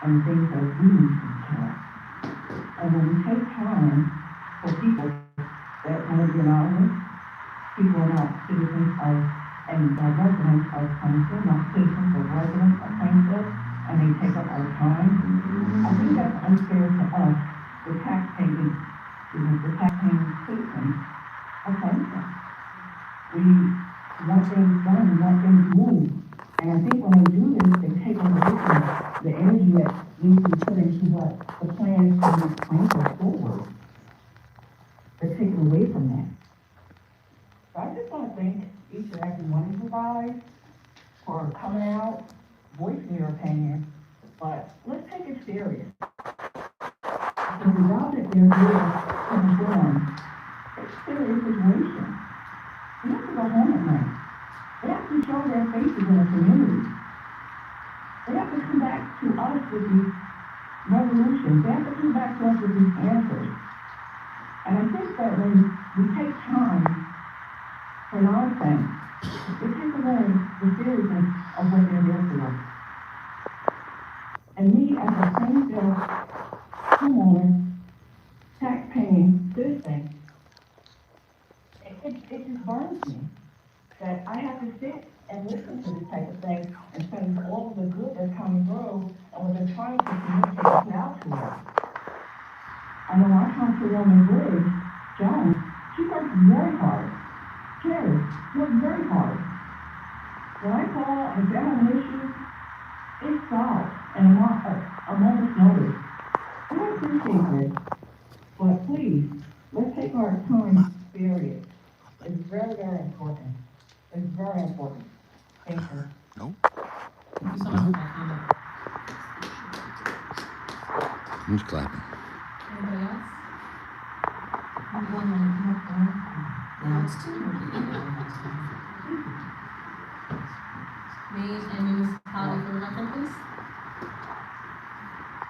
and things that we need to take care of. And when we take time for people that want to be anonymous, people are not citizens of, and residents of Plainfield, not citizens but residents of Plainfield, and they take up our time, I think that's unfair to us, the taxpaying citizens of Plainfield. We want things done, we want things moved. And I think when they do this, they take away from the energy that needs to be put into what the plan is to move Plainfield forward. They're taken away from that. So I just want to thank each and every one of you guys for coming out, voicing your opinion, but let's take it serious. The job that they're here to perform, it's a serious situation. They have to go home at night. They have to show their faces in the community. They have to come back to us with these resolutions. They have to come back to us with these answers. And I think that when we take time for nonsense, it takes away the seriousness of what they're doing to us. And me, as a Plainfield homeowner, tax-paying citizen, it just just burns me that I have to sit and listen to this type of thing instead of all of the good that's coming through and what they're trying to communicate out to us. I know our councilwoman Liz Jones, she works very hard. Jerry works very hard. When I call and say I have an issue, it's solved and a moment's notice. And I appreciate this, but please, let's take our time serious. It's very, very important. It's very important. Thank you. No? Thank you so much for that comment. Who's clapping? Anybody else? Now it's two. Name and municipality for the record, please.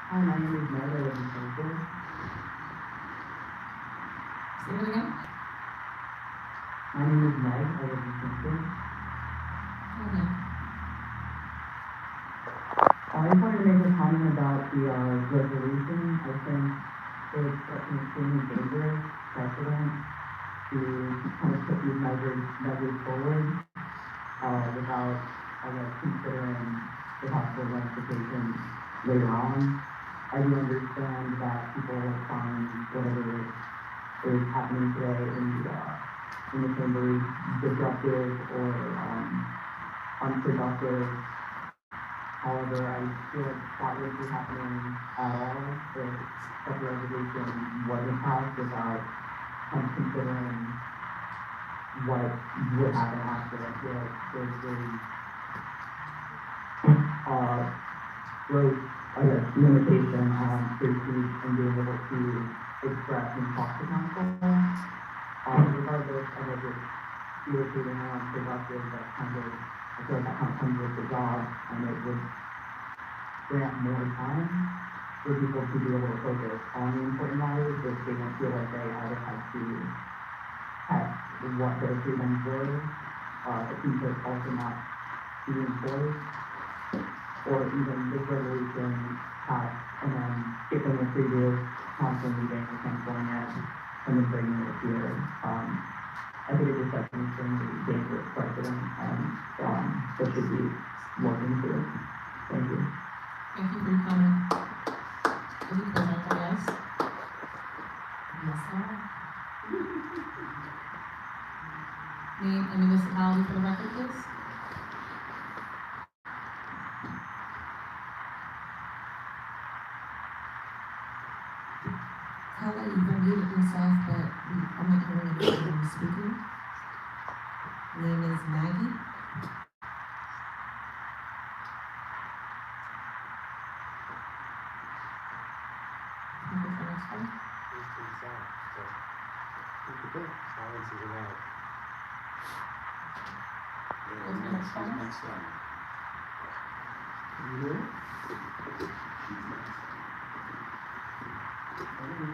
Hi, my name is Meg. I live in Springfield. Say it again. My name is Meg. I live in Springfield. Okay. I just wanted to make a comment about the resolution. I think it's an extremely dangerous precedent to kind of put these measures forward without, I guess, considering the possible ramifications later on. I do understand that people find whatever is happening today in the assembly disruptive or unproductive. However, I feel like that wouldn't be happening at all if such a resolution wasn't passed without considering what would happen after. I feel like there's really gross, I guess, limitation on free speech and being able to express and talk to counsel. Regardless of if it's irritating or unproductive, that kind of, I feel like that kind of comes with the job, and it would grant more time for people to be able to focus on the important matters if they don't feel like they either have to test what their freedoms were, it seems to also not be enforced, or even this resolution passed and then skipping the previous council meeting or canceling it and then bringing it here. I think it just sets an extremely dangerous precedent and that should be looked into. Thank you. Thank you for your comment. Any anybody else? Yes, sir. Name and municipality for the record, please. Carla, you've unmuted yourself, but I'm not hearing anything when you're speaking. Name is Maggie. What's the next one? What's the next one?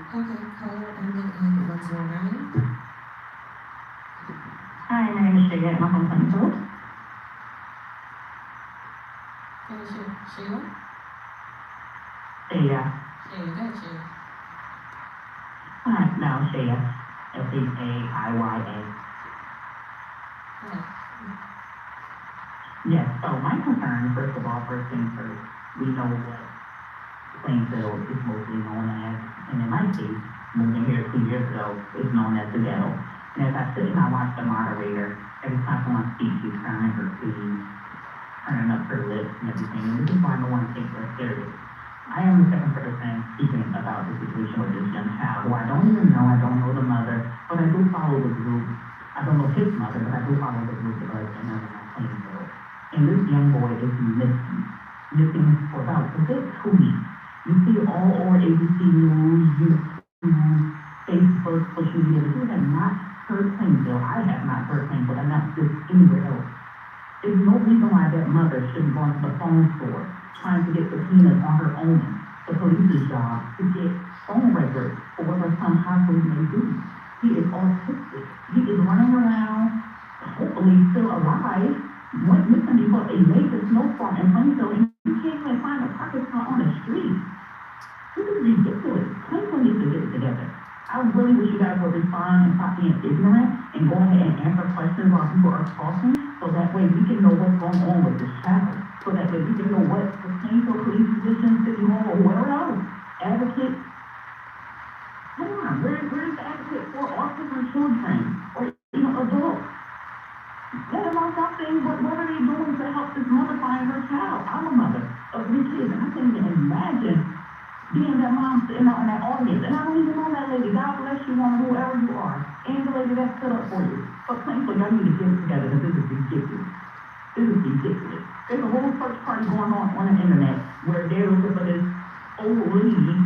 Okay, caller ending in 109. Hi, my name is Shaya, and I'm from Plainfield. Finish it, Sheila? Shaya. Sheila, go ahead, Sheila. Hi, no, Shaya. S-H-A-I-Y-A. Go ahead. Yes, so my concern, first of all, first things first, we know what Plainfield is mostly known as, and in my case, moving here 2 years ago, is known as the ghetto. And as I sit and I watch the moderator, every time someone speaks, she's turning her keys, turning up her lips and everything, and this is why no one takes her serious. I am the second person speaking about the situation with this young child, who I don't even know, I don't know the mother, but I do follow the group. I don't know his mother, but I do follow the group because I know my Plainfield. And this young boy is missing for about a good 2 weeks. You see all over ABC News, YouTube, Facebook, social media, but you have not heard Plainfield. I have not heard Plainfield, and not just anywhere else. There's no reason why that mother shouldn't go into the phone store trying to get subpoenas on her own, the police's job, to get phone records for whatever some hospital may do. He is autistic. He is running around, hopefully still alive, went missing before a major snowstorm in Plainfield, and you can't even find a parking spot on the street. This is ridiculous. Plainfield needs to get it together. I really wish you guys would respond and stop being ignorant and go ahead and answer questions while people are talking, so that way we can know what's going on with this child. So that way we can know what the Plainfield Police Division, City Hall, or whoever else, advocate. Come on, where's the advocate for autism children or even adults? Let them all stop saying what are they doing to help this mother find her child? I'm a mother of 3 kids, and I can't even imagine being that mom sitting out in that audience. And I don't even know that lady. God bless you, woman, whoever you are. And the lady that stood up for you. But Plainfield, y'all need to get it together, because this is ridiculous. This is ridiculous. There's a whole search party going on the internet where they're looking for this old lady.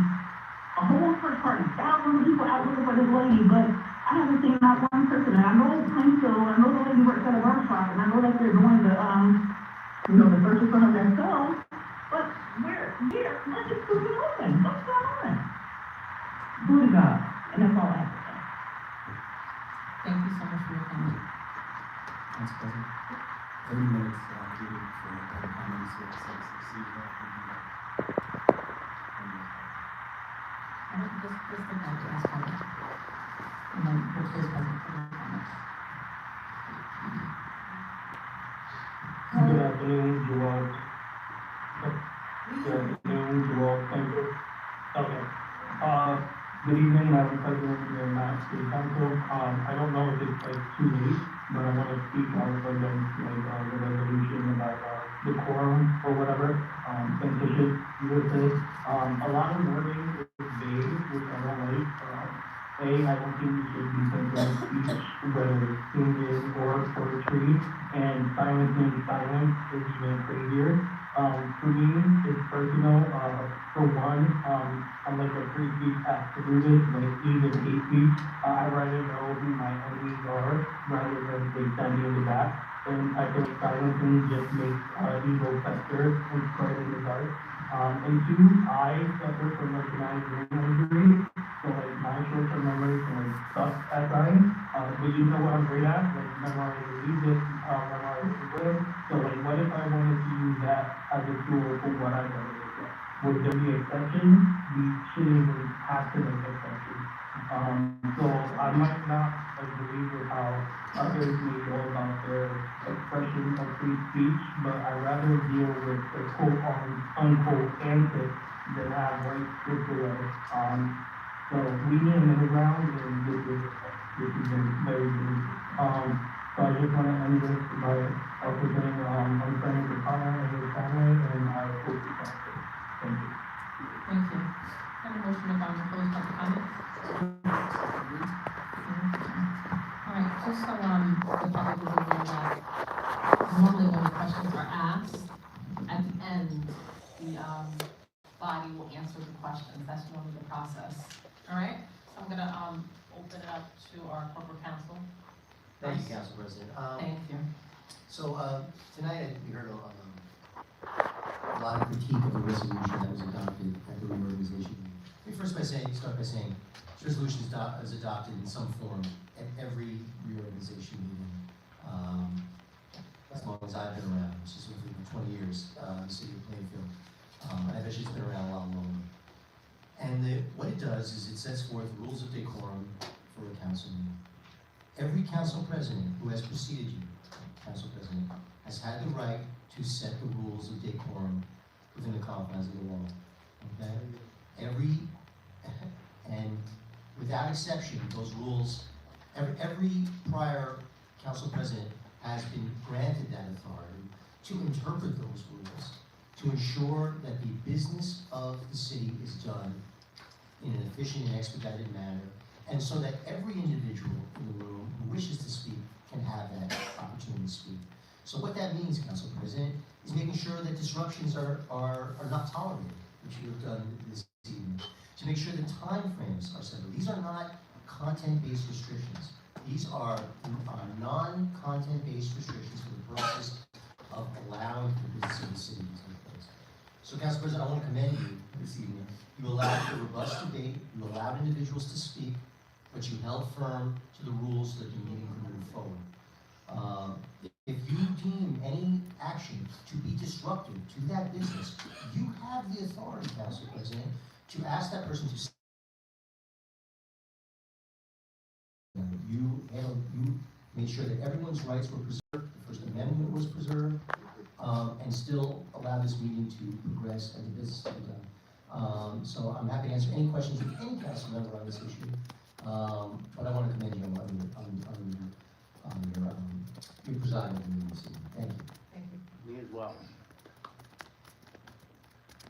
A whole search party. Thousands of people out looking for this lady, but I haven't seen not one person. And I know Plainfield, I know the lady works at a barbershop, and I know that they're doing the search in front of themselves. But what is going on? What's going on? Good to God. And that's all I have to say. Thank you so much for your comment. Council President, 30 minutes allocated for public comments, so see that. I think just the last comment. And then we'll close public comments. Good afternoon, Joel. Good afternoon, Joel. Thank you. Okay. Good evening, Madam President and City Council. I don't know if it's too late, but I want to speak out against the resolution about decorum or whatever, censorship, you would say. A lot of wording is vague, which I don't like. I don't think we should be censoring speech, whether it's singing or poetry, and silence means silence is even crazier. For me, it's personal. For one, I'm like a free speech absolutist, like even hate speech. I'd rather know who my enemies are rather than they stab me in the back. And I feel like silencing just makes evil fester and spread in the dark. And two, I suffer from like traumatic brain injury, so like my short-term memory can like suck at times. But you know what I'm great at? Like memorizing music, memorizing rhythm. So like what if I wanted to use that as a tool for what I wanted to do? Would there be exceptions? We shouldn't even have to make exceptions. So I might not agree with how others may go about their expression of free speech, but I'd rather deal with the quote unquote antics than have right stripped away. So we need a middle ground, and this is very good. So I just want to end this by also saying I'm friends with Connor and his family, and I hope you can. Thank you. Thank you. And a motion to close public comments? All right, just so the public is aware that normally when the questions are asked, at the end, the body will answer the questions. That's normally the process. All right, so I'm gonna open it up to our corporate counsel. Thank you, Council President. Thank you. So tonight we heard a lot of critique of the resolution that was adopted at the reorganization meeting. Let me first start by saying this resolution is adopted in some form at every reorganization meeting as long as I've been around, which is over 20 years in the city of Plainfield. And I bet it's been around a lot longer. And what it does is it sets forth rules of decorum for a council meeting. Every council president who has preceded you, council president, has had the right to set the rules of decorum within the confines of the law. Okay? And without exception, those rules, every prior council president has been granted that authority to interpret those rules, to ensure that the business of the city is done in an efficient and expedited manner, and so that every individual in the room who wishes to speak can have that opportunity to speak. So what that means, Council President, is making sure that disruptions are not tolerated, which you have done this evening. To make sure the time frames are settled. These are not content-based restrictions. These are non-content-based restrictions for the purpose of allowing the business of the city to take place. So, Council President, I want to commend you this evening. You allowed for robust debate, you allowed individuals to speak, but you held firm to the rules so that the meeting could move forward. If you deem any action to be disruptive to that business, you have the authority, Council President, to ask that person to you made sure that everyone's rights were preserved, the First Amendment was preserved, and still allow this meeting to progress and the business to be done. So I'm happy to answer any questions of any council member on this issue. But I want to commend you on your presiding of the meeting this evening. Thank you. Thank you. Me as well.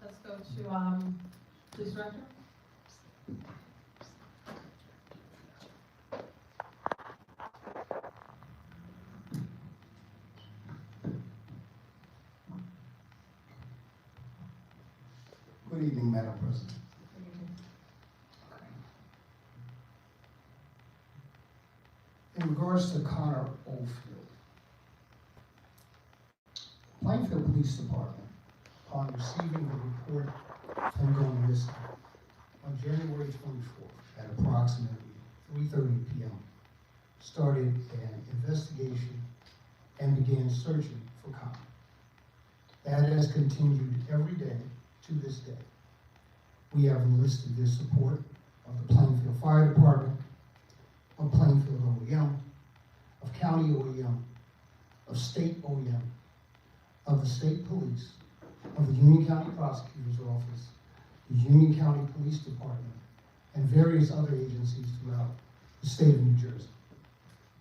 Let's go to, police director. Good evening, Madam President. In regards to Connor Oldfield, Plainfield Police Department, upon receiving the report of him going missing on January 24th at approximately 3:30 p.m., started an investigation and began searching for Connor. That has continued every day to this day. We have enlisted the support of the Plainfield Fire Department, of Plainfield OEM, of County OEM, of State OEM, of the State Police, of the Union County Prosecutor's Office, the Union County Police Department, and various other agencies throughout the state of New Jersey.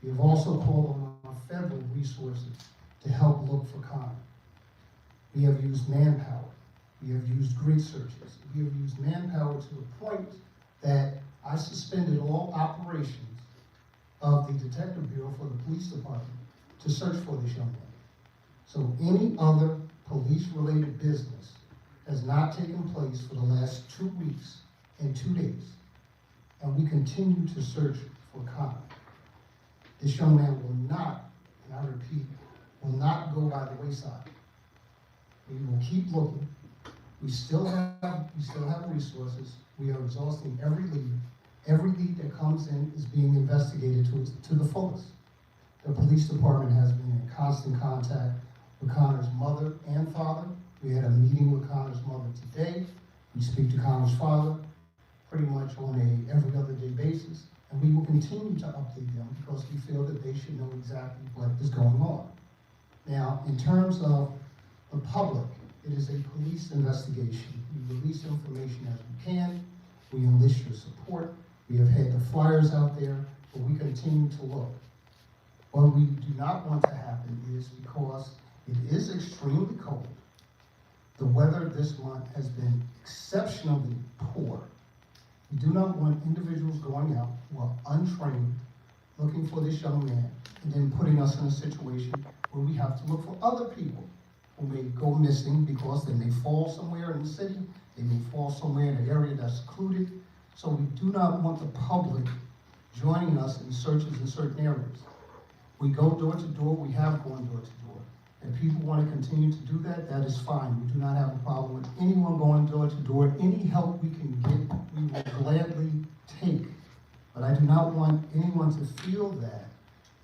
We have also called on federal resources to help look for Connor. We have used manpower. We have used grid searches. We have used manpower to the point that I suspended all operations of the Detective Bureau for the Police Department to search for this young man. So any other police-related business has not taken place for the last 2 weeks and 2 days. And we continue to search for Connor. This young man will not, and I repeat, will not go by the wayside. We will keep looking. We still have resources. We are exhausting every lead. Every lead that comes in is being investigated to the fullest. The police department has been in constant contact with Connor's mother and father. We had a meeting with Connor's mother today. We speak to Connor's father pretty much on a every other day basis. And we will continue to update them because we feel that they should know exactly what is going on. Now, in terms of the public, it is a police investigation. We release information as we can. We enlist your support. We have had the flyers out there, but we continue to look. What we do not want to happen is, because it is extremely cold, the weather this month has been exceptionally poor. We do not want individuals going out who are untrained, looking for this young man, and then putting us in a situation where we have to look for other people who may go missing because they may fall somewhere in the city, they may fall somewhere in an area that's secluded. So we do not want the public joining us in searches in certain areas. We go door to door, we have gone door to door. If people want to continue to do that, that is fine. We do not have a problem with anyone going door to door. Any help we can get, we will gladly take. But I do not want anyone to feel that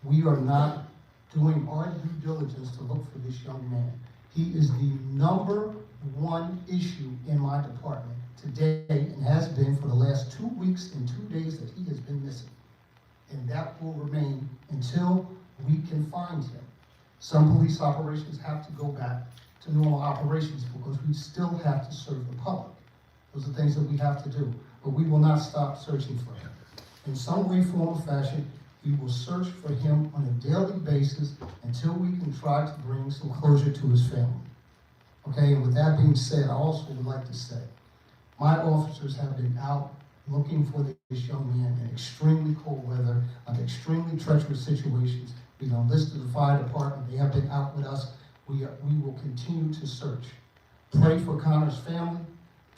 we are not doing our due diligence to look for this young man. He is the number one issue in my department today and has been for the last 2 weeks and 2 days that he has been missing. And that will remain until we can find him. Some police operations have to go back to normal operations because we still have to serve the public. Those are things that we have to do, but we will not stop searching for him. In some way, form, or fashion, we will search for him on a daily basis until we can try to bring some closure to his family. Okay, and with that being said, I also would like to say, my officers have been out looking for this young man in extremely cold weather, under extremely treacherous situations. We've enlisted the fire department. They have been out with us. We will continue to search. Pray for Connor's family.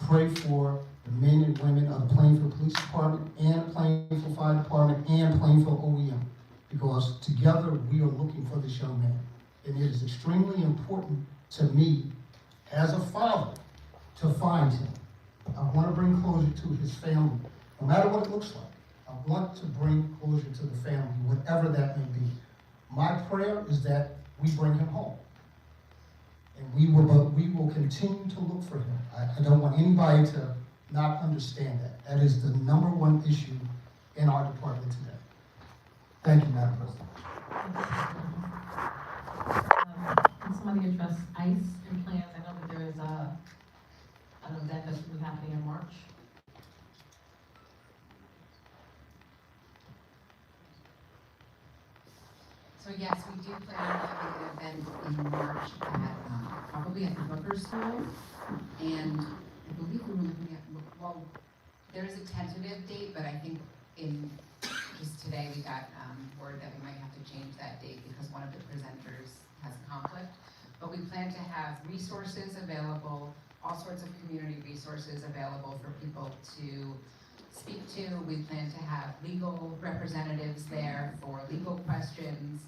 Pray for the men and women of the Plainfield Police Department and Plainfield Fire Department and Plainfield OEM, because together we are looking for this young man. And it is extremely important to me as a father to find him. I want to bring closure to his family, no matter what it looks like. I want to bring closure to the family, whatever that may be. My prayer is that we bring him home. And we will continue to look for him. I don't want anybody to not understand that. That is the number one issue in our department today. Thank you, Madam President. Can somebody address ICE and plans? I know that there is an event that's going to be happening in March. So yes, we do plan on having an event in March probably at the Booker School. And I believe we were looking at, well, there is a tentative date, but I think just today we got word that we might have to change that date because one of the presenters has a conflict. But we plan to have resources available, all sorts of community resources available for people to speak to. We plan to have legal representatives there for legal questions.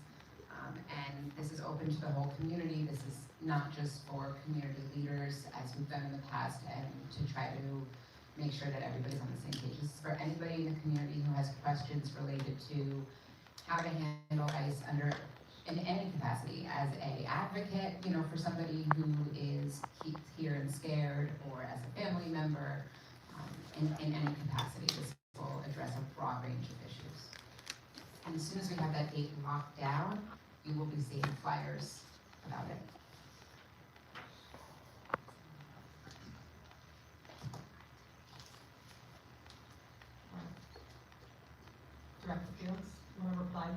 And this is open to the whole community. This is not just for community leaders, as we've done in the past, and to try to make sure that everybody's on the same page. This is for anybody in the community who has questions related to how to handle ICE in any capacity, as a advocate, for somebody who is here and scared, or as a family member, in any capacity. This will address a broad range of issues. And as soon as we have that date locked down, you will be seeing flyers about it. Director Fields, you want to reply?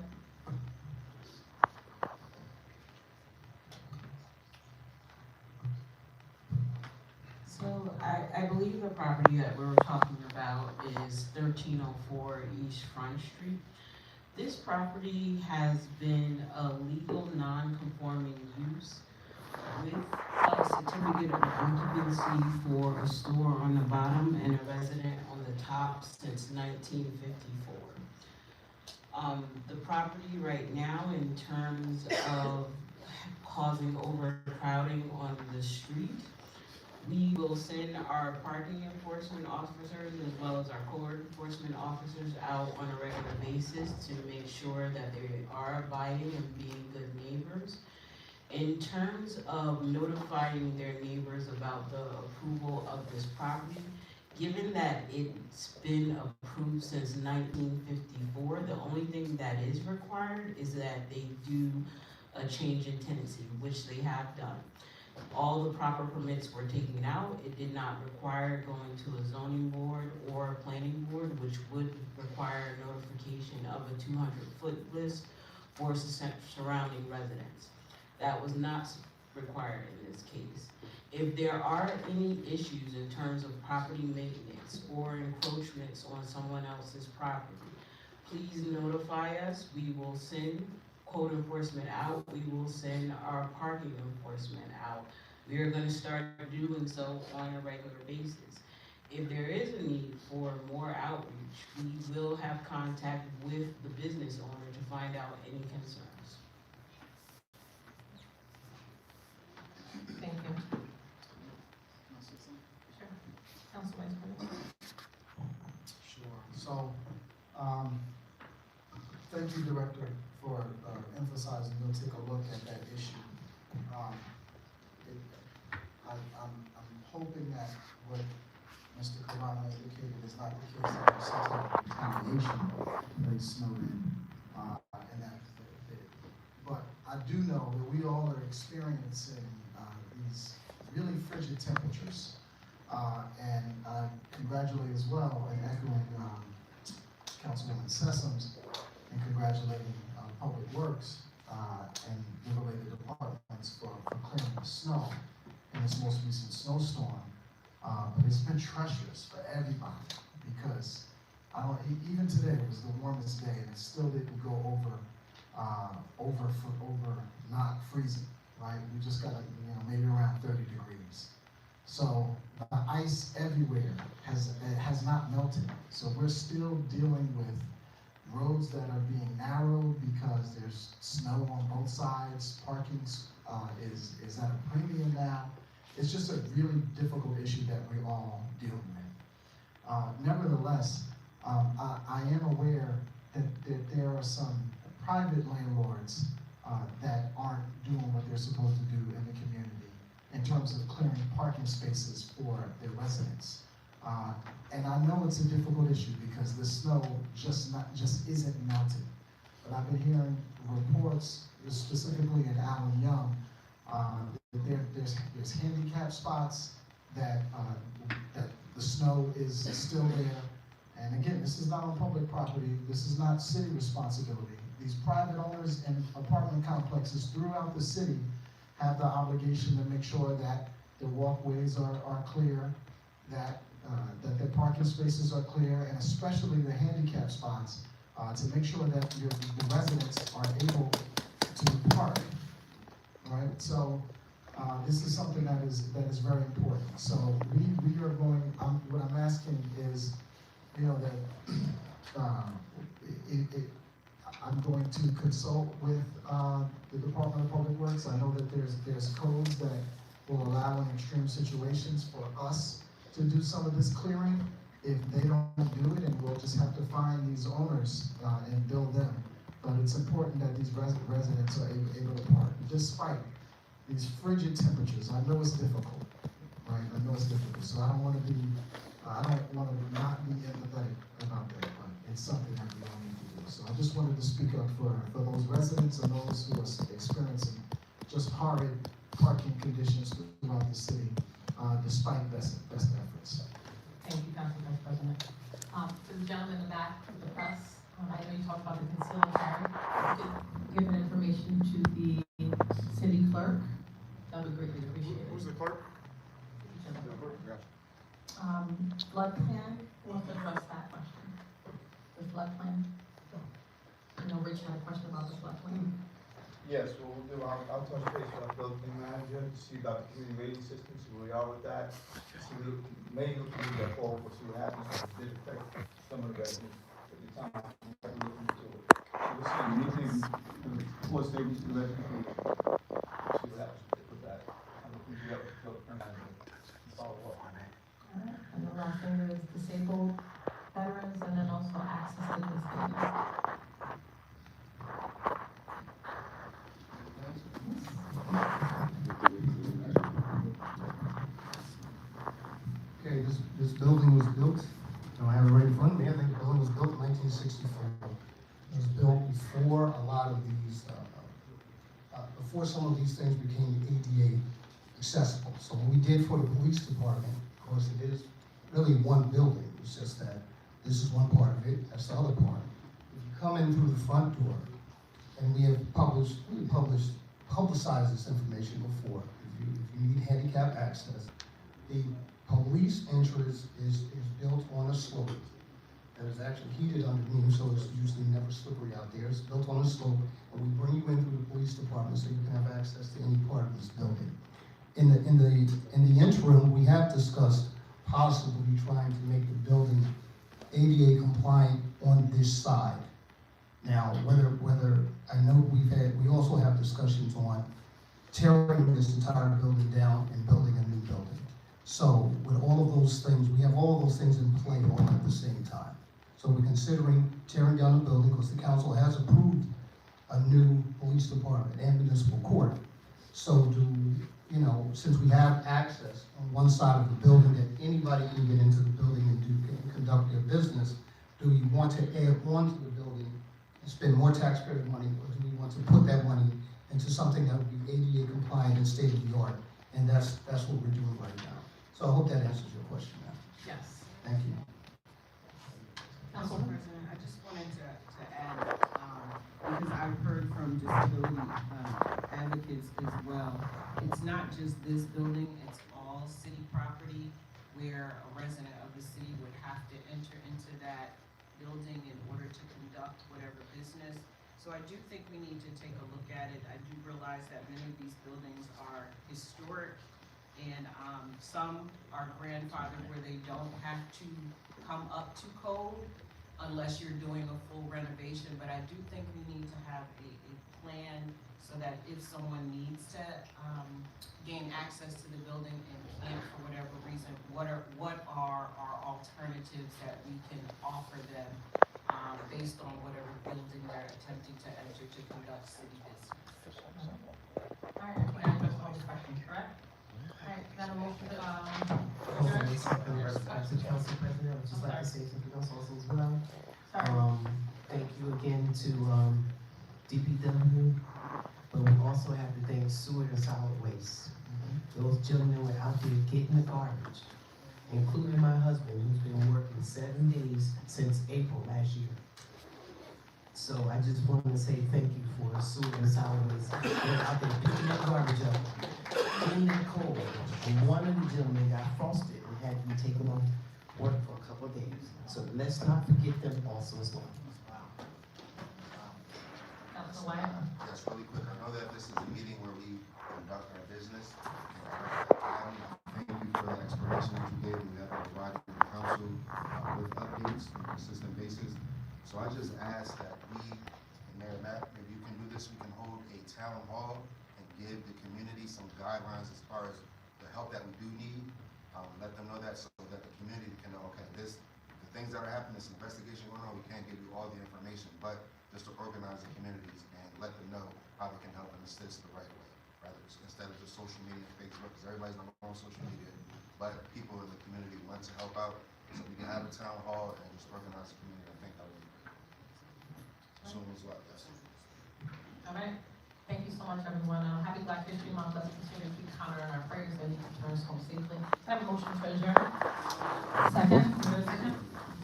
So I believe the property that we were talking about is 1304 East Front Street. This property has been a legal non-conforming use with a certificate of occupancy for a store on the bottom and a resident on the top since 1954. The property right now, in terms of causing overcrowding on the street, we will send our parking enforcement officers as well as our code enforcement officers out on a regular basis to make sure that they are abiding and being good neighbors. In terms of notifying their neighbors about the approval of this property, given that it's been approved since 1954, the only thing that is required is that they do a change in tenancy, which they have done. All the proper permits were taken out. It did not require going to a zoning board or a planning board, which would require notification of a 200-foot list for surrounding residents. That was not required in this case. If there are any issues in terms of property maintenance or encroachments on someone else's property, please notify us. We will send code enforcement out. We will send our parking enforcement out. We are going to start doing so on a regular basis. If there is a need for more outreach, we will have contact with the business owner to find out any concerns. Thank you. Sure. Council Vice President. Sure. So, thank you, Director, for emphasizing you'll take a look at that issue. I'm hoping that what Mr. Carano indicated is not the case, that there's some type of retaliation very snowed in that. But I do know that we all are experiencing these really frigid temperatures. And I congratulate as well, and echoing Councilwoman Sessoms, and congratulating Public Works and the related departments for clearing the snow in this most recent snowstorm. But it's been treacherous for everybody because even today was the warmest day and it still didn't go over not freezing, right? We just got maybe around 30 degrees. So the ice everywhere has not melted. So we're still dealing with roads that are being narrowed because there's snow on both sides. Parking is at a premium now. It's just a really difficult issue that we're all dealing with. Nevertheless, I am aware that there are some private landlords that aren't doing what they're supposed to do in the community in terms of clearing parking spaces for their residents. And I know it's a difficult issue because the snow just isn't melting. but I've been hearing reports, specifically in Allen Young, that there's handicap spots that the snow is still there. And again, this is not on public property, this is not city responsibility. These private owners and apartment complexes throughout the city have the obligation to make sure that the walkways are clear, that the parking spaces are clear, and especially the handicap spots, to make sure that the residents are able to park, right? So this is something that is very important. So we are going, what I'm asking is, you know, that I'm going to consult with the Department of Public Works. I know that there's codes that will allow in extreme situations for us to do some of this clearing. If they don't do it, and we'll just have to find these owners and bill them. But it's important that these residents are able to park, despite these frigid temperatures. I know it's difficult, right? I know it's difficult. So I don't want to not be empathetic about that, but it's something that we all need to do. So I just wanted to speak up for those residents and those who are experiencing just horrid parking conditions throughout the city, despite best efforts. Thank you, Council Vice President. To the gentleman in the back of the press, I know you talked about the concealed carry. Give that information to the city clerk. That would greatly appreciate it. Who's the clerk? Flood plan, who wants to address that question? The flood plan? I know Rich had a question about the flood plan. Yes, what we'll do, I'll touch base with our building manager to see about the community rating system, see where we are with that. See, we may look into that forward, we'll see what happens, it did affect some of the residents at the time, we're looking into it. So we'll see, anything, before statements to the residents, see what happens with that. I'm looking into that with the building manager, and follow up on that. All right, and the last thing is disabled veterans and then also access to this building. Okay, this building was built, I have it right in front of me, I think the building was built in 1964. It was built before a lot of these, before some of these things became ADA accessible. So what we did for the police department, of course, it is really one building, it's just that this is one part of it, that's the other part. If you come in through the front door, and we have publicized this information before, if you need handicap access, the police entrance is built on a slope that is actually heated underneath, so it's usually never slippery out there. It's built on a slope, and we bring you in through the police department so you can have access to any part of this building. In the interim, we have discussed possibly trying to make the building ADA compliant on this side. Now, whether I know we also have discussions on tearing this entire building down and building a new building. So with all of those things, we have all of those things in play all at the same time. So we're considering tearing down the building because the council has approved a new police department and municipal court. So since we have access on one side of the building that anybody can get into the building and conduct their business, do we want to add on to the building and spend more taxpayer money, or do we want to put that money into something that would be ADA compliant and state of the art? And that's what we're doing right now. So I hope that answers your question, ma'am. Yes. Thank you. Council President, I just wanted to add, because I've heard from disability advocates as well, it's not just this building, it's all city property where a resident of the city would have to enter into that building in order to conduct whatever business. So I do think we need to take a look at it. I do realize that many of these buildings are historic, and some are grandfathered where they don't have to come up to code unless you're doing a full renovation. But I do think we need to have a plan so that if someone needs to gain access to the building and can't for whatever reason, what are our alternatives that we can offer them based on whatever building they're attempting to enter to conduct city business. All right, I think I addressed all the questions, correct? All right, got a motion to, Council President, I would just like to say something else also as well. Sorry. Thank you again to DPW, but we also have to thank sewer and solid waste. Those gentlemen were out there getting the garbage, including my husband, who's been working 7 days since April last year. So I just wanted to say thank you for sewer and solid waste. They're out there picking that garbage up in that cold. And one of the gentlemen got frosted and had to be taken off work for a couple of days. So let's not forget them also as well. Yes, really quick. I know that this is a meeting where we conduct our business. Thank you for the explanation that you gave. We have provided the council with updates on a consistent basis. So I just ask that we, and Mayor Matt, maybe you can do this, we can hold a town hall and give the community some guidelines as far as the help that we do need. Let them know that so that the community can know, okay, the things that are happening, this investigation going on, we can't give you all the information, but just to organize the communities and let them know how they can help and assist the right way, rather instead of just social media and Facebook, because everybody's not on social media, but people in the community want to help out, so we can have a town hall and just organize the community. I think that would be great. Soon as well, yes. All right. Thank you so much, everyone. Happy Black History Month. Let's continue to keep Connor in our prayers and he returns home safely. Can I have a motion to adjourn? Second? Is there a second?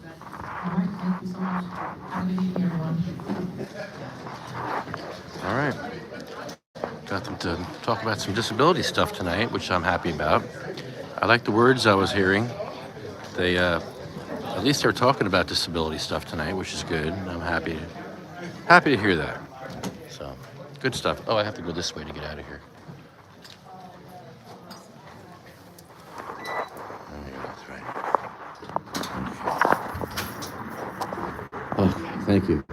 All right. Thank you so much. Have a good evening, everyone. All right. Got them to talk about some disability stuff tonight, which I'm happy about. I like the words I was hearing. They, at least they're talking about disability stuff tonight, which is good. I'm happy to hear that. So, good stuff. Oh, I have to go this way to get out of here. Oh, yeah, that's right. Okay, thank you.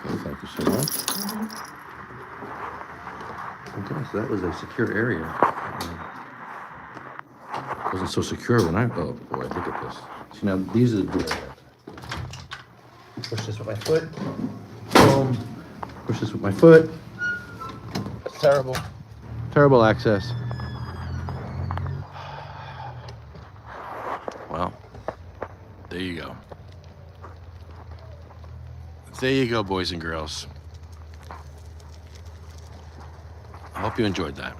Okay, thank you so much. Okay, so that was a secure area. Wasn't so secure when oh boy, look at this. See now, these are the doors. Push this with my foot. Boom. Push this with my foot. That's terrible. Terrible access. Well, there you go. There you go, boys and girls. I hope you enjoyed that.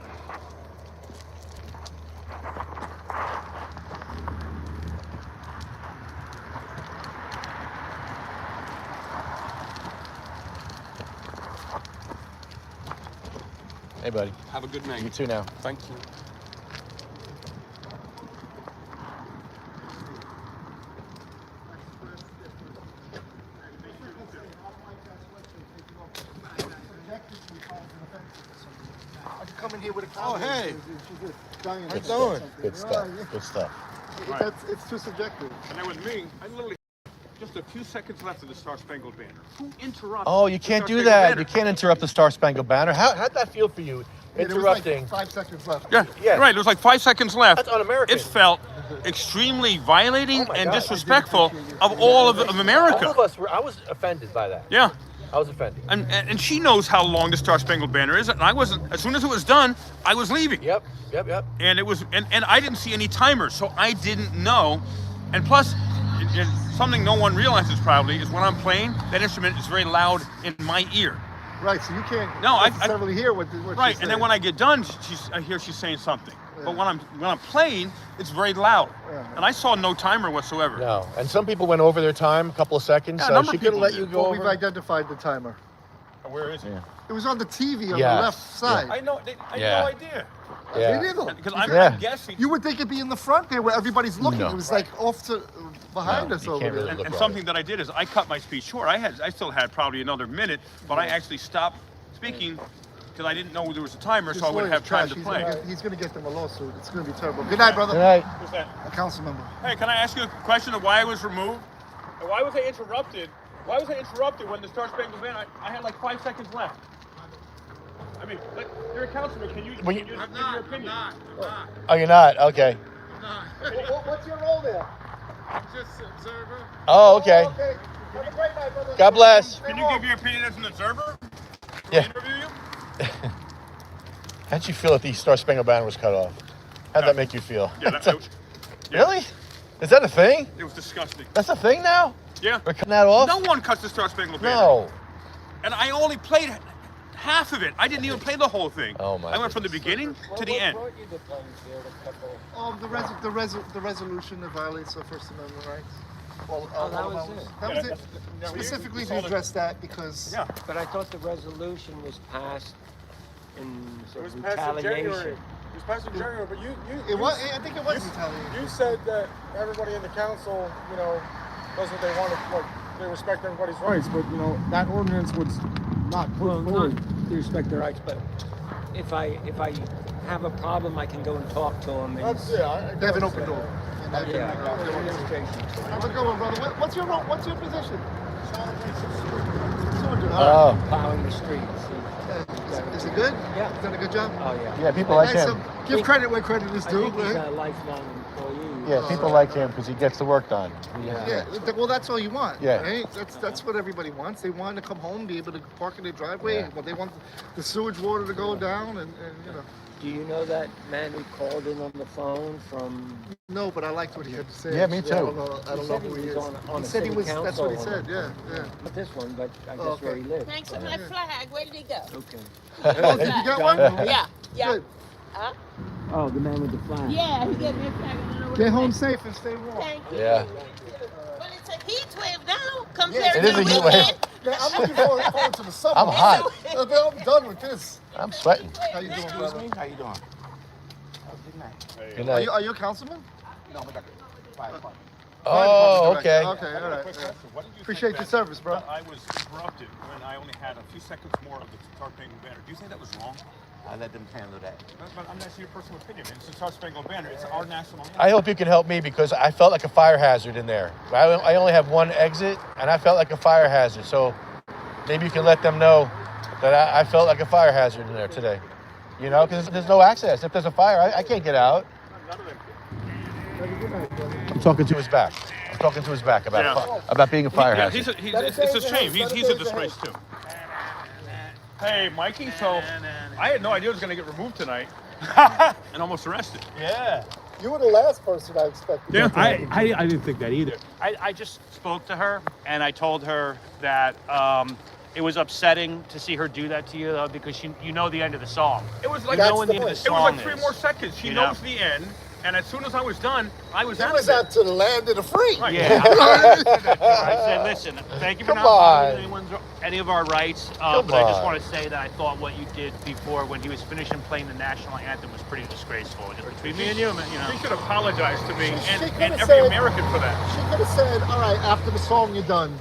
Hey, buddy. Have a good night. You too now. Thank you. Oh, hey. How you doing? Good stuff. Good stuff. It's too subjective. And then with me, I literally just a few seconds left of the Star Spangled Banner. Who interrupts? Oh, you can't do that. You can't interrupt the Star Spangled Banner. How'd that feel for you? Interrupting. There was like 5 seconds left. Yeah, Yeah. right. There was like 5 seconds left. That's un-American. It felt extremely violating Oh my and God. disrespectful of all of America. All of us were. I was offended by that. Yeah. I was offended. And she knows how long the Star Spangled Banner is, and I wasn't. As soon as it was done, I was leaving. Yep. And it was, and I didn't see any timer, so I didn't know. And plus, and something no one realizes probably is when I'm playing, that instrument is very loud in my ear. Right, so you can't No, necessarily hear what right, she's and then saying. when I get done, I hear she's saying something. But when I'm playing, it's very loud, and I saw no timer whatsoever. No, and some people went over their time, a couple of seconds, Yeah, a so number she of could have people let did. you go Well, we've over. identified the timer. Where is it? Yeah. It was on the TV on Yes. the left side. I know. I Yeah. had no idea. Yeah. Me neither. Because I'm guessing. You would think it'd be in the front there where everybody's looking. No. It was like off to behind us over there. And something that I did is I cut my speech short. I still had probably another minute, but I actually stopped speaking because I didn't know there was a timer, so I wouldn't have time to play. He's going to get them a lawsuit. It's going to be terrible. Good night, brother. Good night. Who's that? A council member. Hey, can I ask you a question of why I was removed? And why was I interrupted? Why was I interrupted when the Star Spangled Banner? I had like 5 seconds left. I mean, you're a councilman. Can you give your opinion? Oh, you're not? Okay. What's your role there? I'm just an observer. Oh, okay. Okay. Have a great night, brother. God bless. Can you give your opinion as an observer? Yeah. interview you? How'd you feel that the Star Spangled Banner was cut off? How'd that make you feel? Yeah, Really? Is that a thing? it was disgusting. That's a thing now? Yeah. We're cutting that off? No one cuts the Star Spangled Banner. No. And I only played half of it. I didn't even play the whole thing. Oh my I went from the beginning to the end. The resolution that violates our First Amendment rights. Well, that was it. That was it. Specifically to address that because. Yeah, but I thought the resolution was passed in It was retaliation. passed in January. It was passed in January, but It was. I think it was retaliation. You said that everybody in the council, does what they want, like they respect everybody's rights, but that ordinance was not put forward. They respect their rights, but if I have a problem, I can go and talk to them. They have an open door. Yeah. How's it going, brother? What's your position? Plowing the streets. Is it good? Yeah. He's done a good job? Oh, yeah. Yeah, people like him. Give credit where credit is due. I think he's a lifelong employee. Yeah, people like him because he gets the work done. Yeah, well, that's all you want, Yeah. right? That's what everybody wants. They want to come home, be able to park in their driveway. Yeah. But they want the sewage water to go down, and Do you know that man who called in on the phone from? No, but I liked what he had to say. Yeah, me too. I don't know who he is. On He said he city was. That's what he council. said. Yeah. Not this one, but I guess okay. where he lives. Thanks for my flag. Where did he go? Okay. Oh, did you get one? Yeah. Good. Huh? Oh, the man with the flag. Yeah, he gave me a flag. I don't know where Get it home went. safe and stay warm. Thank you. Yeah. Well, it's a heat wave now compared it to is the a heat weekend. Man, I'm looking forward to the summer. I'm hot. I'm done with this. I'm sweating. How you doing, brother? How you doing? Good night. Are you a councilman? No, but fire. Oh, okay. Okay, all right. Quick question. What did you Appreciate think your service, bro. that I was interrupted when I only had a few seconds more of the Star Spangled Banner. Do you think that was wrong? I let them handle that. But I'm asking your personal opinion. It's the Star Spangled Banner. It's our national anthem. I hope you can help me because I felt like a fire hazard in there. I only have one exit, and I felt like a fire hazard. So maybe you can let them know that I felt like a fire hazard in there today. Because there's no access. If there's a fire, I can't get out. I'm talking to his back. About being a fire hazard. It's a shame. He's a disgrace too. Hey, Mikey. So I had no idea I was going to get removed tonight and almost arrested. Yeah. You were the last person I expected. Yeah, I didn't think that either. I just spoke to her and I told her that it was upsetting to see her do that to you, though, because you know the end of the song. It was like you know when the end of the it song was like 3 is. more seconds. She You know? knows the end, and as soon as I was done, I was He out was of it. out to the land of the free. Right. Yeah. I said, listen, thank you for Come not on. violating any of our rights, Come but I just on. want to say that I thought what you did before when he was finishing playing the national anthem was pretty disgraceful. Just between me and you, She should apologize to me and could've every said- American for that. She could have said, all right, after the song, you're done.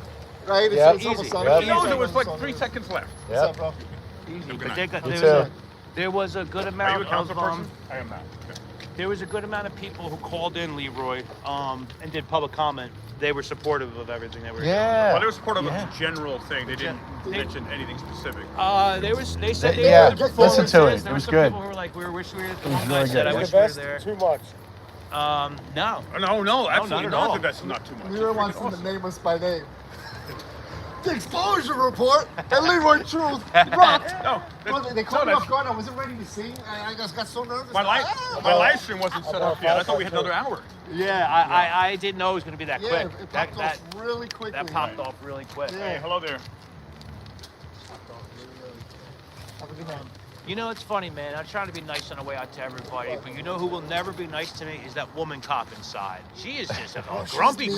Right? Yeah. It's almost Easy. done. Yep. She knows it was like 3 seconds left. What's up, bro? Easy, Good but night. there was a good Are you a amount council of person? I am not. Okay. there was a good amount of people who called in, Leroy, and did public comment. They were supportive of everything that we were doing. Yeah. Well, they were supportive of the general thing. They didn't mention anything specific. They said they Yeah, were the listen to it. performances. It There was were some good. people who were like, we wish we were at the It was one really I said, good. I wish we were there. Too much. No. No, absolutely at not. all. That that's not too much. Leroy wants them to name us by name. The exposure report and Leroy Truth rocked. No, Well, they caught me off guard. I wasn't ready to sing. I just got so nervous. my live stream wasn't set up yet. I thought we had another hour. Yeah, I didn't know it was going to be that Yeah, quick. it That popped off really quickly. That popped off really quick. Yeah. Hey, hello there. Have a good night. You know, it's funny, man. I'm trying to be nice on the way out to everybody, but you know who will never be nice to me is that woman cop inside. She is just a she's grumpy mean.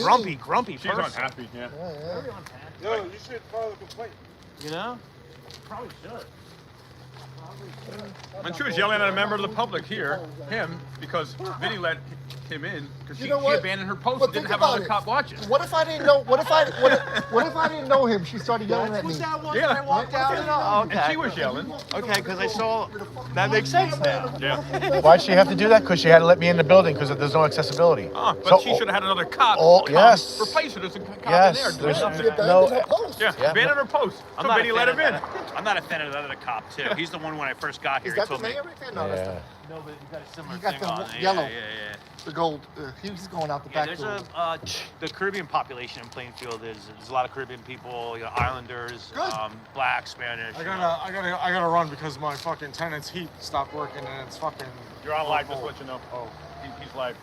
She's person. unhappy. Yeah. Very unhappy. Yo, you should file a complaint. You know? Probably should. And she was yelling at a member of the public here, him, because Vinny let him in because You she know what? abandoned her post But and didn't think have about another it. cop watching. What if I didn't know? What if I didn't know him? She started yelling at me. Yeah. I walked out and all. And she was yelling. Okay, because I saw. That makes sense now. Yeah. Why'd she have to do that? Because she had to let me in the building because there's no accessibility. But So- she should have had another cop. Oh, come yes. Replace her. There's a cop Yes, in there. Do there's something. She abandoned No. her post. Yeah, Yeah. abandoned her post. I'm So not Vinny a let fan him of in. that. I'm not a fan of the other cop too. He's the one when I first got here. Is He that the told me. mayor right there? No, that's Yeah. the No, but you got a similar You got thing the on. yellow. Yeah. the gold. He's going out the Yeah, back there's door. the Caribbean population in Plainfield there's a lot of Caribbean people, you know, Islanders, Black, Spanish. I gotta run because my fucking tenant's heat stopped working and it's fucking. You're on live, just to let you know. Oh. He's live.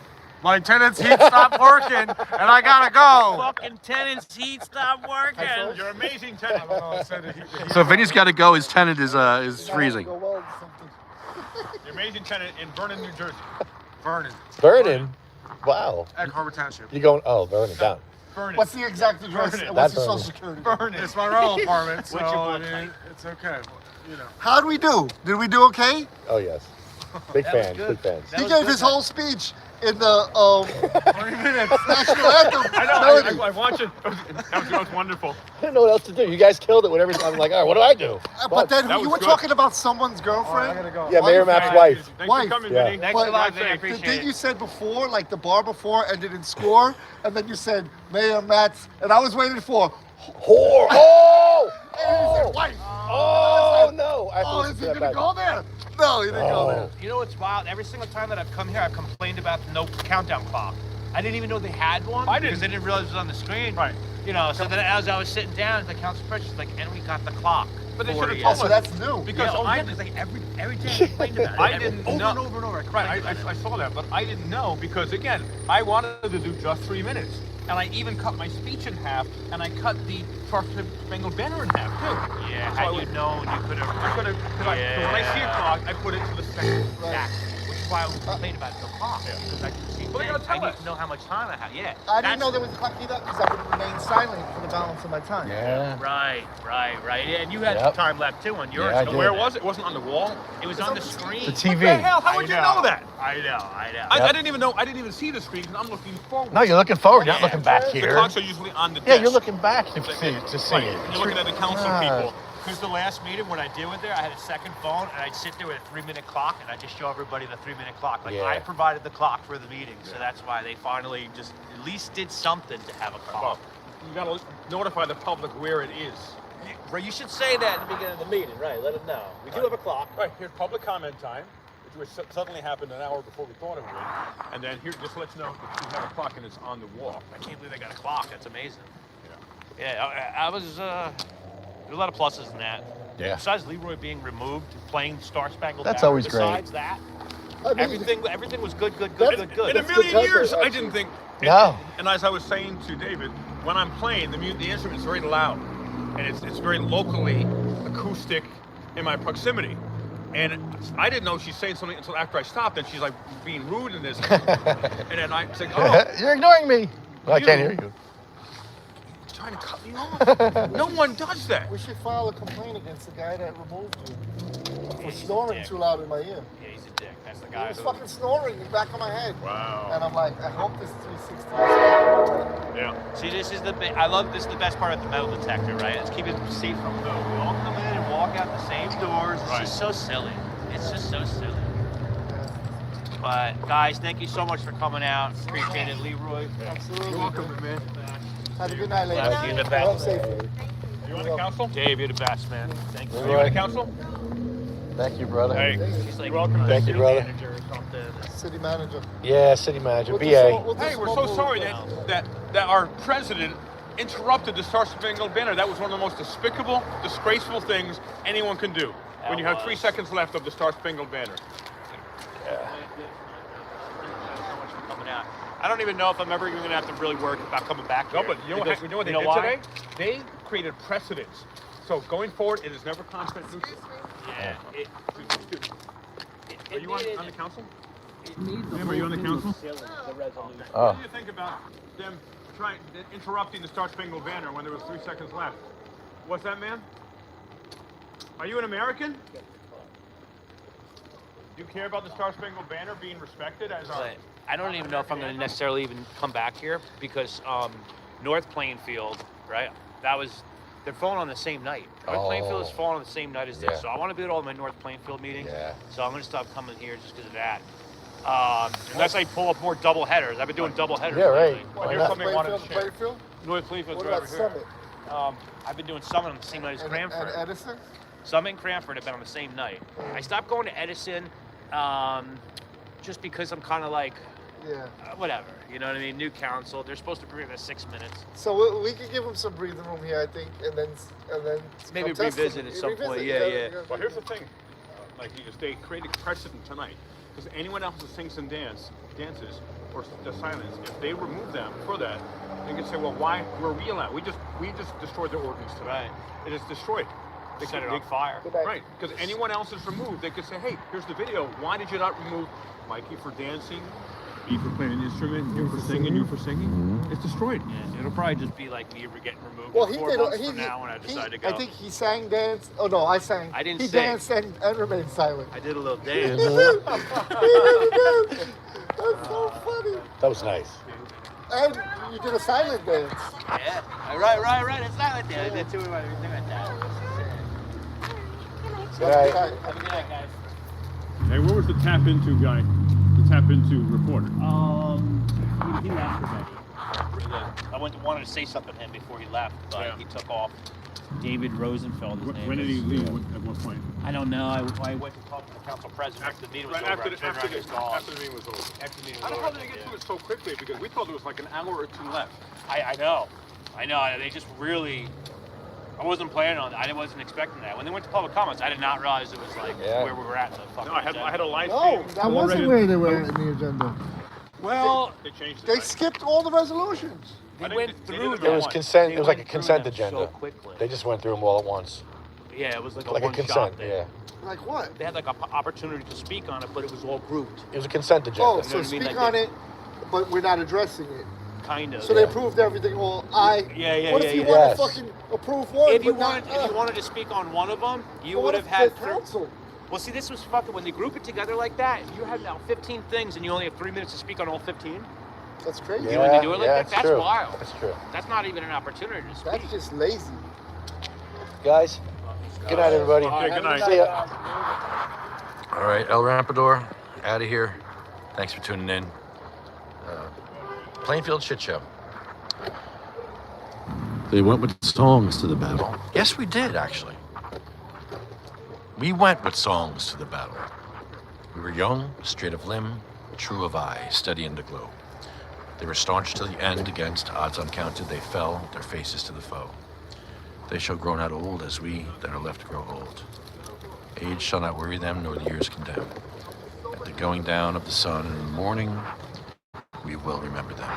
My tenant's heat stopped working and I gotta go. Fucking tenant's heat stopped working. You're amazing tenant. So Vinny's got to go. His tenant is freezing. The amazing tenant in Vernon, New Jersey. Vernon. Vernon? Wow. Egg Harbor Township. You going? Oh, Vernon down. Vernon. What's the exact address? Vernon. What's your That's social security? Vernon. It's my rental apartment, so What's your I blood mean, it's okay. You know. How'd we do? Did we do okay? Oh yes. Big That was fans. good. Big fans. That He was gave good, his man. whole speech in the 20 minutes. national anthem. I know. melody. I watched it. That was wonderful. I didn't know what else to do. You guys killed it. Whatever. I'm like, all right, what do I do? But then That you was were good. talking about someone's I girlfriend. gotta go. Yeah, Mayor Matt's wife. Thanks Wife. for coming, Yeah. Vinny. Thanks But a lot, Vinny. Vinny. I The appreciate thing it. you said before, like the bar before, ended in score, and then you said Mayor Matt's, and I was waiting for. Whore. Oh. And he said, wife. Oh no. I Oh, is he gonna go there? No, he didn't go there. You know what's wild? Every single time that I've come here, I've complained about the no countdown clock. I didn't even know they had one I because didn't. I didn't realize it was on the screen. Right. You know, so then as I was sitting down, the council president was like, and we got the clock. But they for should have you." told Oh, so us. that's new. Because Yeah, I because like every day I complained about it. I didn't over know. and over and over. Right, I saw that, but I didn't know because, again, I wanted to do just 3 minutes. And I even cut my speech in half, and I cut the Star Spangled Banner in half, too. Yeah, So had I you would- known, you could have. I could have, because so when I see a clock, I put it to the second. Exactly. Which is why I was complaining about the clock. Because I could see Well, they things. gotta tell I need us. to know how much time I have. Yeah. I didn't that's- know there was a clock either because I would have remained silent for the balance of my time. Yeah. Right. Yeah, and you had Yep. time left too on yours. Yeah, I so did. Where was it? It wasn't on the wall? It was on the screen. The TV. What the hell? How I would you know that? I know. I didn't even know. I didn't even see the screen because I'm looking forward. No, you're looking forward. You're not looking back The here. clocks are usually on the Yeah, desk. you're looking back to see Right. it. And you're looking at the council people. Because the last meeting, when I did with there, I had a second phone, and I'd sit there with a 3-minute clock, and I'd just show everybody the 3-minute clock. Like, Yeah. I provided the clock for the meeting, so that's why they finally just at least did something to have a clock. Well, you gotta notify the public where it is. Right, you should say that at the beginning of the meeting, right? Let them know. We do have a clock. Right, here's public comment time, which suddenly happened an hour before we thought it would. And then here, just let you know that we have a clock and it's on the wall. I can't believe they got a clock. That's amazing. Yeah, I was, there's a lot of pluses in that. Yeah. Besides Leroy being removed, playing Star Spangled That's Banner, always great. besides that, everything was good. In a million years, I didn't think. No. And as I was saying to David, when I'm playing, the instrument is very loud, and it's very locally acoustic in my proximity. And I didn't know she's saying something until after I stopped, and she's like being rude in this. And then I said, "Oh, You're ignoring me." Well, I can't hear you. he's trying to cut me off." No one does that. We should file a complaint against the guy that removed you for snoring too loud in my ear. Yeah, he's a dick. That's the He guy was who... fucking snoring in the back of my head. Wow. And I'm like, I hope this 360 Yeah. See, this is I love this. The best part of the metal detector, right? It's keeping it safe from who? We all come in and walk out the same doors. It's just so silly. It's just so silly. But guys, thank you so much for coming out. Appreciate it, Leroy. Absolutely. You're welcome, man. Have a good night, ladies. Glad you're the Drive best. safely. You on the council? Dave, you're the best, man. Thank you. Are you on the council? Thank you, brother. Hey, She's like you're welcome. Thank you, city brother. manager or something. City manager. Yeah, city manager, We'll BA. just- we'll Hey, just we're so mobile- sorry that our president interrupted the Star Spangled Banner. That was one of the most despicable, disgraceful things anyone can do. When you have 3 seconds left of the Star Spangled Banner. So much for coming out. I don't even know if I'm ever even gonna have to really worry about coming back No, here. but you know Because- what they you know did why? today? They created precedents. So going forward, it is never content neutral. Yeah. Are you on the council? Ma'am, are you on the council? The resolution. Oh. What do you think about them interrupting the Star Spangled Banner when there was 3 seconds left? What's that, man? Are you an American? Do you care about the Star Spangled Banner being respected as our... But I don't even know if I'm going to necessarily even come back here because North Plainfield, right? That was they're falling on the same night. North Plainfield is falling on the same night as this, Yeah. so I want to be at all my North Plainfield meetings. Yeah. So I'm going to stop coming here just because of that. Unless I pull up more double headers. I've been doing double headers. Yeah, right. lately. Why Here's not? something I wanted to share. Plainfield? North Plainfield's What right about over here. Summit? I've been doing Summit on the same night as Cranford. And Edison? Summit and Cranford have been on the same night. I stopped going to Edison just because I'm kind of like, Yeah. Whatever, you know what I mean? New council, they're supposed to bring us 6 minutes. So we could give him some breathing room here, I think, and then Maybe come test revisit him. at some point, You yeah, gotta- yeah. you gotta- Well, here's the thing, like, if they created precedent tonight, because anyone else that sings and dances, or the silence, if they remove them for that, they can say, well, why were we allowed? We just destroyed their ordinance tonight. It is destroyed. They Set it they- on fire. Right, because anyone else is removed, they could say, hey, here's the video. Why did you not remove Mikey for dancing, me for playing an instrument, you for singing, you for singing? It's destroyed. Yeah, it'll probably just be like me getting removed Well, 4 months from now when I decide to go. I think he sang, danced. Oh no, I sang. I didn't he sing. danced and remained silent. I did a little He dance. really did. That's so funny. That was nice. And you did a silent dance. Yeah, right. It's not like that. I did too much everything like that. Good night. Have a good night, guys. Hey, where was the tap into guy? The tap into reporter? He left already. Wanted to say something to him before he left, but he took off. David Rosenfeld, his name When did he is. leave? At what point? I don't know. I went to talk to the council president after the meeting was Right, over. after I turned around and he was gone. after the meeting was over. After the meeting I was don't know over. how did they get to it so quickly, because we thought there was like an hour or two left. I know. They just really. I wasn't planning on that. I wasn't expecting that. When they went to public comments, I did not realize it was like where we were at in the fucking No, I had a live No, stream. that wasn't where they were in the agenda. Well, They changed it. They right? skipped all the resolutions. they went through It was them. consent. They It was like a went through consent them agenda. so quickly. They just went through them all at once. Yeah, it was like a Like a one-shot consent. thing. Yeah. Like what? They had like an opportunity to speak on it, but it was all grouped. It was a consent agenda. Oh, You know so what I mean? speak Like on they- it, but we're not addressing it. Kind of. So they approved everything. Well, Yeah. What if you yeah. want Yes. to fucking approve one? If you but not, wanted to speak on one of them, you Well, would what have if had. the council? Well, see, this was fucking when they group it together like that. You have now 15 things, and you only have 3 minutes to speak on all 15. That's crazy. You when they do it like that, it's that's true. wild. That's true. That's not even an opportunity to speak. That's just lazy. Guys, good night, everybody. Okay, good night. See ya. All right, El Rampador, out of here. Thanks for tuning in. Plainfield Shit Show. They went with songs to the battle. Yes, we did, actually. We went with songs to the battle. We were young, straight of limb, true of eye, steady in the glow. They were staunch to the end against odds uncounted. They fell, their faces to the foe. They shall grow not old as we that are left grow old. Age shall not worry them, nor the years condemn. At the going down of the sun in the morning, we will remember them.